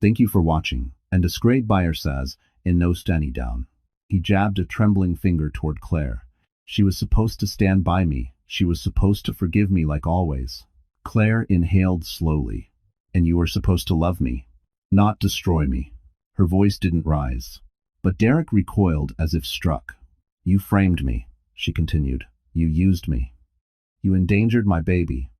Thank you for watching, and a scraped buyer says, in no standing down. He jabbed a trembling finger toward Claire. She was supposed to stand by me. She was supposed to forgive me like always. Claire inhaled slowly. And you were supposed to love me, not destroy me. Her voice didn't rise. But Derek recoiled as if struck. You framed me, she continued. You used me. You endangered my baby.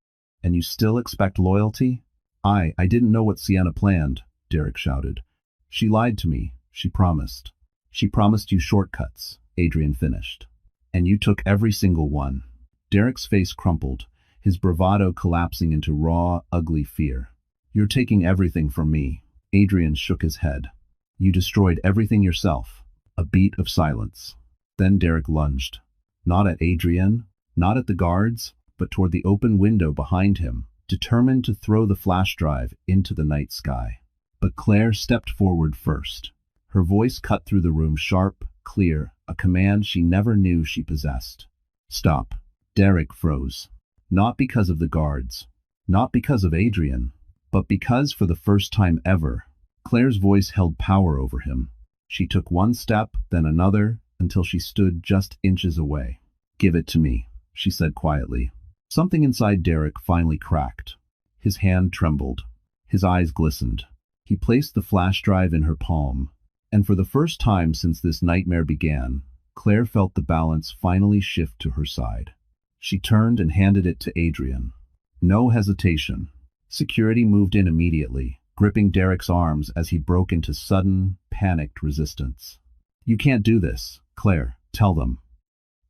And you still expect loyalty? I didn't know what Sienna planned, Derek shouted. She lied to me, she promised. She promised you shortcuts, Adrian finished. And you took every single one. Derek's face crumpled, his bravado collapsing into raw, ugly fear. You're taking everything from me. Adrian shook his head. You destroyed everything yourself. A beat of silence. Then Derek lunged. Not at Adrian, not at the guards, but toward the open window behind him, determined to throw the flash drive into the night sky. But Claire stepped forward first. Her voice cut through the room sharp, clear, a command she never knew she possessed. Stop. Derek froze. Not because of the guards. Not because of Adrian. But because for the first time ever, Claire's voice held power over him. She took one step, then another, until she stood just inches away. Give it to me, she said quietly. Something inside Derek finally cracked. His hand trembled. His eyes glistened. He placed the flash drive in her palm, and for the first time since this nightmare began, Claire felt the balance finally shift to her side. She turned and handed it to Adrian. No hesitation. Security moved in immediately, gripping Derek's arms as he broke into sudden, panicked resistance. You can't do this, Claire, tell them.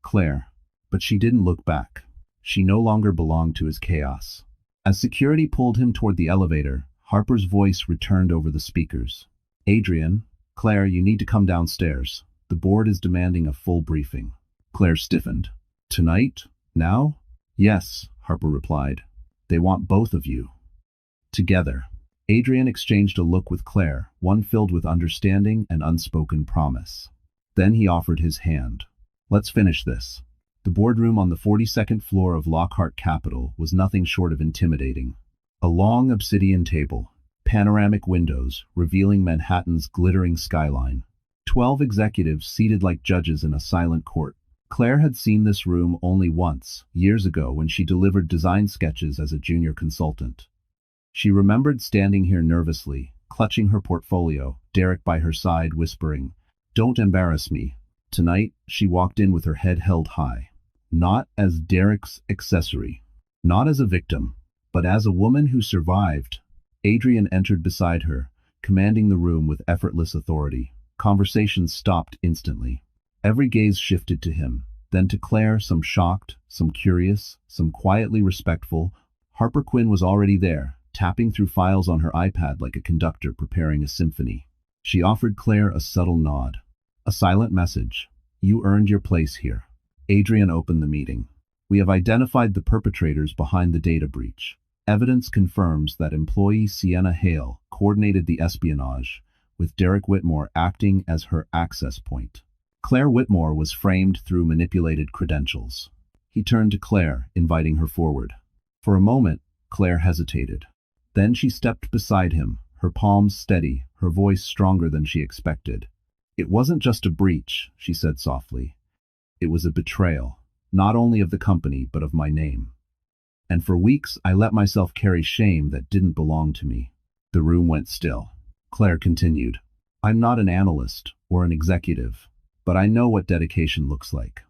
Claire. But she didn't look back. She no longer belonged to his chaos. As security pulled him toward the elevator, Harper's voice returned over the speakers. Adrian, Claire, you need to come downstairs. The board is demanding a full briefing. Claire stiffened. Tonight? Now? Yes, Harper replied. They want both of you. Together. Adrian exchanged a look with Claire, one filled with understanding and unspoken promise. Then he offered his hand. Let's finish this. The boardroom on the 42nd floor of Lockhart Capital was nothing short of intimidating. A long obsidian table, panoramic windows revealing Manhattan's glittering skyline. 12 executives seated like judges in a silent court. Claire had seen this room only once, years ago when she delivered design sketches as a junior consultant. She remembered standing here nervously, clutching her portfolio, Derek by her side whispering, "Don't embarrass me." Tonight, she walked in with her head held high. Not as Derek's accessory, not as a victim, but as a woman who survived. Adrian entered beside her, commanding the room with effortless authority. Conversations stopped instantly. Every gaze shifted to him, then to Claire, some shocked, some curious, some quietly respectful. Harper Quinn was already there, tapping through files on her iPad like a conductor preparing a symphony. She offered Claire a subtle nod. A silent message. You earned your place here. Adrian opened the meeting. We have identified the perpetrators behind the data breach. Evidence confirms that employee Sienna Hale coordinated the espionage, with Derek Whitmore acting as her access point. Claire Whitmore was framed through manipulated credentials. He turned to Claire, inviting her forward. For a moment, Claire hesitated. Then she stepped beside him, her palms steady, her voice stronger than she expected. It wasn't just a breach, she said softly. It was a betrayal, not only of the company, but of my name. And for weeks, I let myself carry shame that didn't belong to me. The room went still. Claire continued. I'm not an analyst or an executive, but I know what dedication looks like.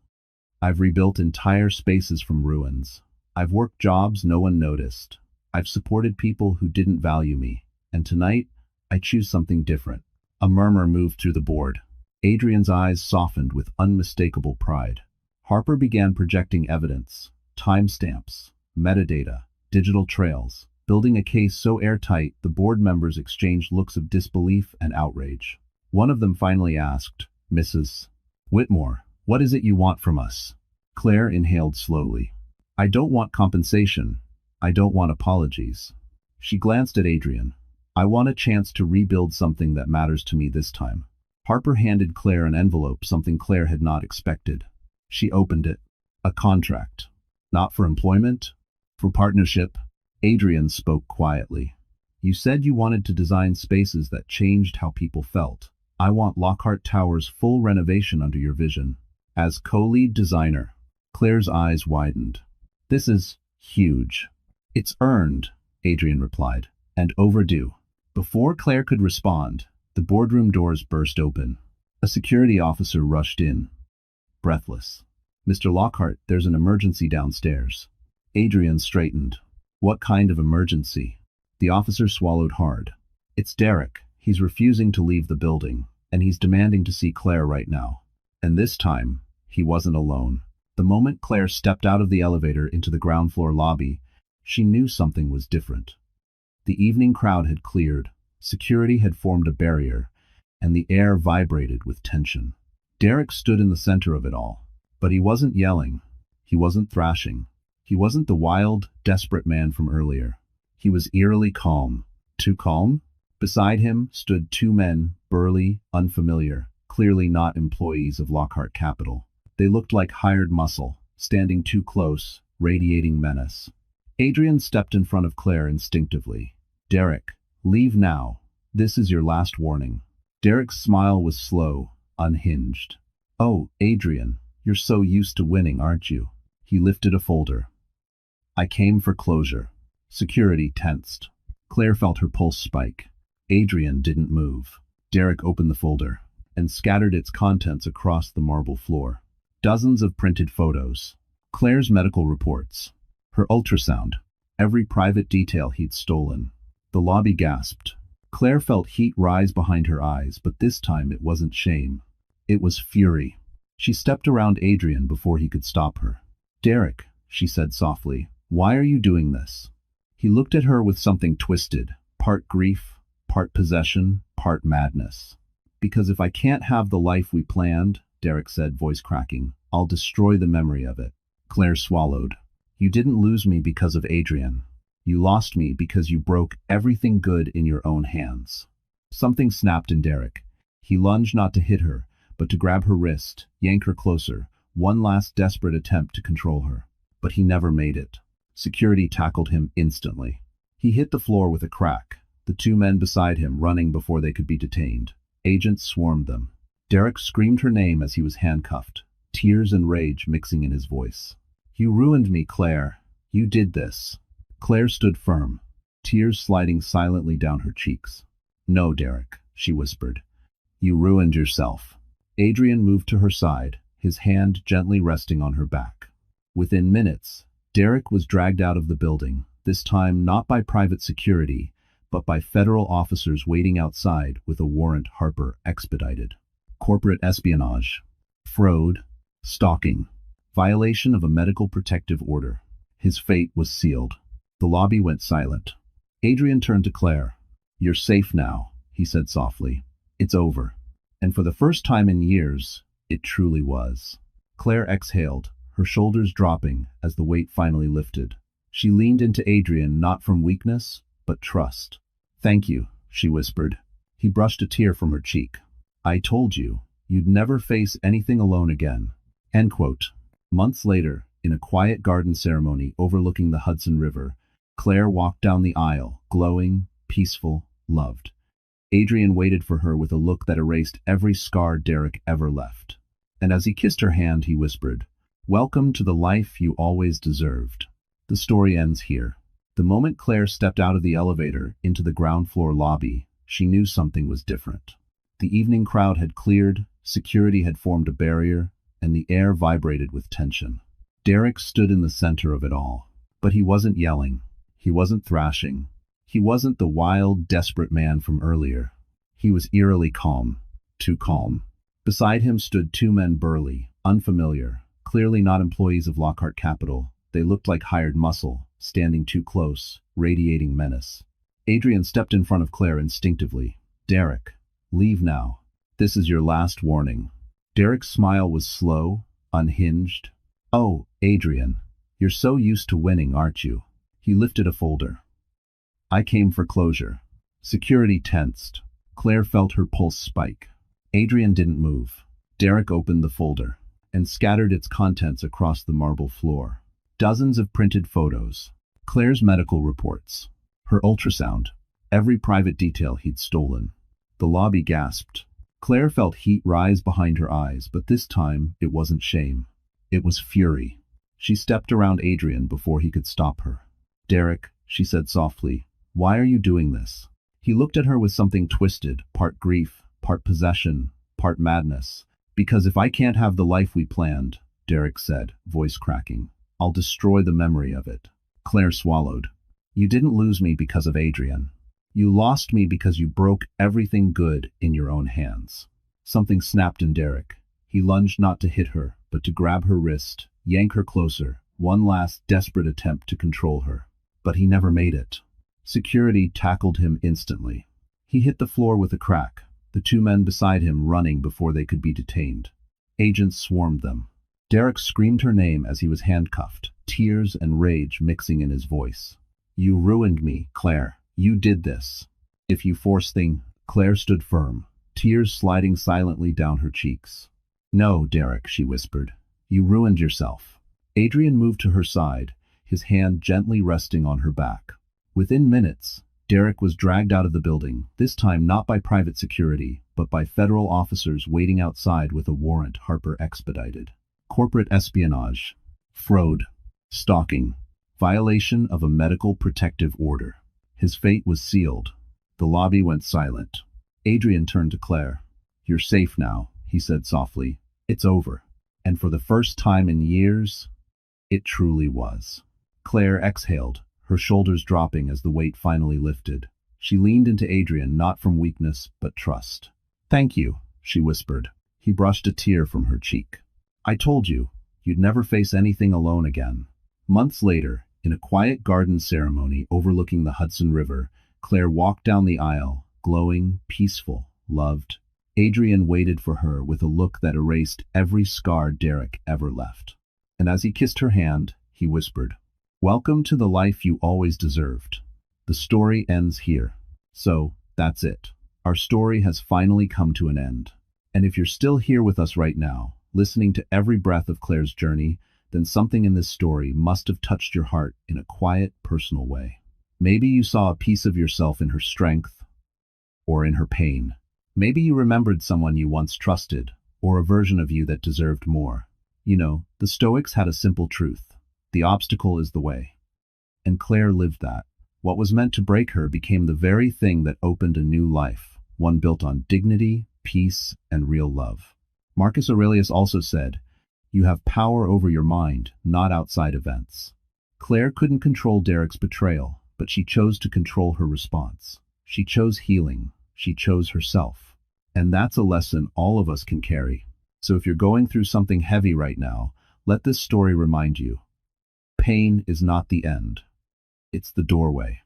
I've rebuilt entire spaces from ruins. I've worked jobs no one noticed. I've supported people who didn't value me. And tonight, I choose something different. A murmur moved through the board. Adrian's eyes softened with unmistakable pride. Harper began projecting evidence, timestamps, metadata, digital trails, building a case so airtight the board members exchanged looks of disbelief and outrage. One of them finally asked, Mrs. Whitmore, what is it you want from us? Claire inhaled slowly. I don't want compensation. I don't want apologies. She glanced at Adrian. I want a chance to rebuild something that matters to me this time. Harper handed Claire an envelope, something Claire had not expected. She opened it. A contract. Not for employment, for partnership. Adrian spoke quietly. You said you wanted to design spaces that changed how people felt. I want Lockhart Tower's full renovation under your vision. As co-lead designer, Claire's eyes widened. This is huge. It's earned, Adrian replied, and overdue. Before Claire could respond, the boardroom doors burst open. A security officer rushed in, breathless. Mr. Lockhart, there's an emergency downstairs. Adrian straightened. What kind of emergency? The officer swallowed hard. It's Derek. He's refusing to leave the building, and he's demanding to see Claire right now. And this time, he wasn't alone. The moment Claire stepped out of the elevator into the ground floor lobby, she knew something was different. The evening crowd had cleared, security had formed a barrier, and the air vibrated with tension. Derek stood in the center of it all, but he wasn't yelling, he wasn't thrashing, he wasn't the wild, desperate man from earlier. He was eerily calm. Too calm? Beside him stood two men, burly, unfamiliar, clearly not employees of Lockhart Capital. They looked like hired muscle, standing too close, radiating menace. Adrian stepped in front of Claire instinctively. Derek, leave now. This is your last warning. Derek's smile was slow, unhinged. Oh, Adrian, you're so used to winning, aren't you? He lifted a folder. I came for closure. Security tensed. Claire felt her pulse spike. Adrian didn't move. Derek opened the folder and scattered its contents across the marble floor. Dozens of printed photos. Claire's medical reports. Her ultrasound. Every private detail he'd stolen. The lobby gasped. Claire felt heat rise behind her eyes, but this time it wasn't shame. It was fury. She stepped around Adrian before he could stop her. Derek, she said softly, why are you doing this? He looked at her with something twisted, part grief, part possession, part madness. Because if I can't have the life we planned, Derek said, voice cracking, I'll destroy the memory of it. Claire swallowed. You didn't lose me because of Adrian. You lost me because you broke everything good in your own hands. Something snapped in Derek. He lunged not to hit her, but to grab her wrist, yank her closer, one last desperate attempt to control her. But he never made it. Security tackled him instantly. He hit the floor with a crack, the two men beside him running before they could be detained. Agents swarmed them. Derek screamed her name as he was handcuffed, tears and rage mixing in his voice. You ruined me, Claire. You did this. Claire stood firm, tears sliding silently down her cheeks. No, Derek, she whispered. You ruined yourself. Adrian moved to her side, his hand gently resting on her back. Within minutes, Derek was dragged out of the building, this time not by private security, but by federal officers waiting outside with a warrant. Harper expedited. Corporate espionage, fraud, stalking, violation of a medical protective order. His fate was sealed. The lobby went silent. Adrian turned to Claire. "You're safe now," he said softly. "It's over." And for the first time in years, it truly was. Claire exhaled, her shoulders dropping as the weight finally lifted. She leaned into Adrian not from weakness, but trust. "Thank you," she whispered. He brushed a tear from her cheek. "I told you, you'd never face anything alone again." End quote. Months later, in a quiet garden ceremony overlooking the Hudson River, Claire walked down the aisle, glowing, peaceful, loved. Adrian waited for her with a look that erased every scar Derek ever left. And as he kissed her hand, he whispered, "Welcome to the life you always deserved." The story ends here. The moment Claire stepped out of the elevator into the ground floor lobby, she knew something was different. The evening crowd had cleared, security had formed a barrier, and the air vibrated with tension. Derek stood in the center of it all. But he wasn't yelling. He wasn't thrashing. He wasn't the wild, desperate man from earlier. He was eerily calm. Too calm. Beside him stood two men, burly, unfamiliar, clearly not employees of Lockhart Capital. They looked like hired muscle, standing too close, radiating menace. Adrian stepped in front of Claire instinctively. "Derek, leave now. This is your last warning." Derek's smile was slow, unhinged. "Oh, Adrian, you're so used to winning, aren't you?" He lifted a folder. "I came for closure." Security tensed. Claire felt her pulse spike. Adrian didn't move. Derek opened the folder and scattered its contents across the marble floor. Dozens of printed photos. Claire's medical reports. Her ultrasound. Every private detail he'd stolen. The lobby gasped. Claire felt heat rise behind her eyes, but this time it wasn't shame. It was fury. She stepped around Adrian before he could stop her. "Derek," she said softly, "why are you doing this?" He looked at her with something twisted, part grief, part possession, part madness. "Because if I can't have the life we planned," Derek said, voice cracking, "I'll destroy the memory of it." Claire swallowed. "You didn't lose me because of Adrian. You lost me because you broke everything good in your own hands." Something snapped in Derek. He lunged not to hit her, but to grab her wrist, yank her closer, one last desperate attempt to control her. But he never made it. Security tackled him instantly. He hit the floor with a crack, the two men beside him running before they could be detained. Agents swarmed them. Derek screamed her name as he was handcuffed, tears and rage mixing in his voice. "You ruined me, Claire. You did this." "If you force thing," Claire stood firm, tears sliding silently down her cheeks. "No, Derek," she whispered. "You ruined yourself." Adrian moved to her side, his hand gently resting on her back. Within minutes, Derek was dragged out of the building, this time not by private security, but by federal officers waiting outside with a warrant. Harper expedited. Corporate espionage, fraud, stalking, violation of a medical protective order. His fate was sealed. The lobby went silent. Adrian turned to Claire. "You're safe now," he said softly. "It's over." And for the first time in years, it truly was. Claire exhaled, her shoulders dropping as the weight finally lifted. She leaned into Adrian not from weakness, but trust. "Thank you," she whispered. He brushed a tear from her cheek. "I told you, you'd never face anything alone again." Months later, in a quiet garden ceremony overlooking the Hudson River, Claire walked down the aisle, glowing, peaceful, loved. Adrian waited for her with a look that erased every scar Derek ever left. And as he kissed her hand, he whispered, "Welcome to the life you always deserved." The story ends here. So, that's it. Our story has finally come to an end. And if you're still here with us right now, listening to every breath of Claire's journey, then something in this story must have touched your heart in a quiet, personal way. Maybe you saw a piece of yourself in her strength, or in her pain. Maybe you remembered someone you once trusted, or a version of you that deserved more. You know, the Stoics had a simple truth. The obstacle is the way. And Claire lived that. What was meant to break her became the very thing that opened a new life, one built on dignity, peace, and real love. Marcus Aurelius also said, "You have power over your mind, not outside events." Claire couldn't control Derek's betrayal, but she chose to control her response. She chose healing. She chose herself. And that's a lesson all of us can carry. So if you're going through something heavy right now, let this story remind you. Pain is not the end. It's the doorway.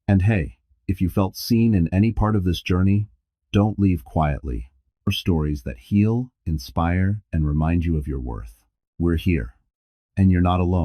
And hey, if you felt seen in any part of this journey, don't leave quietly. More stories that heal, inspire, and remind you of your worth. We're here. And you're not alone.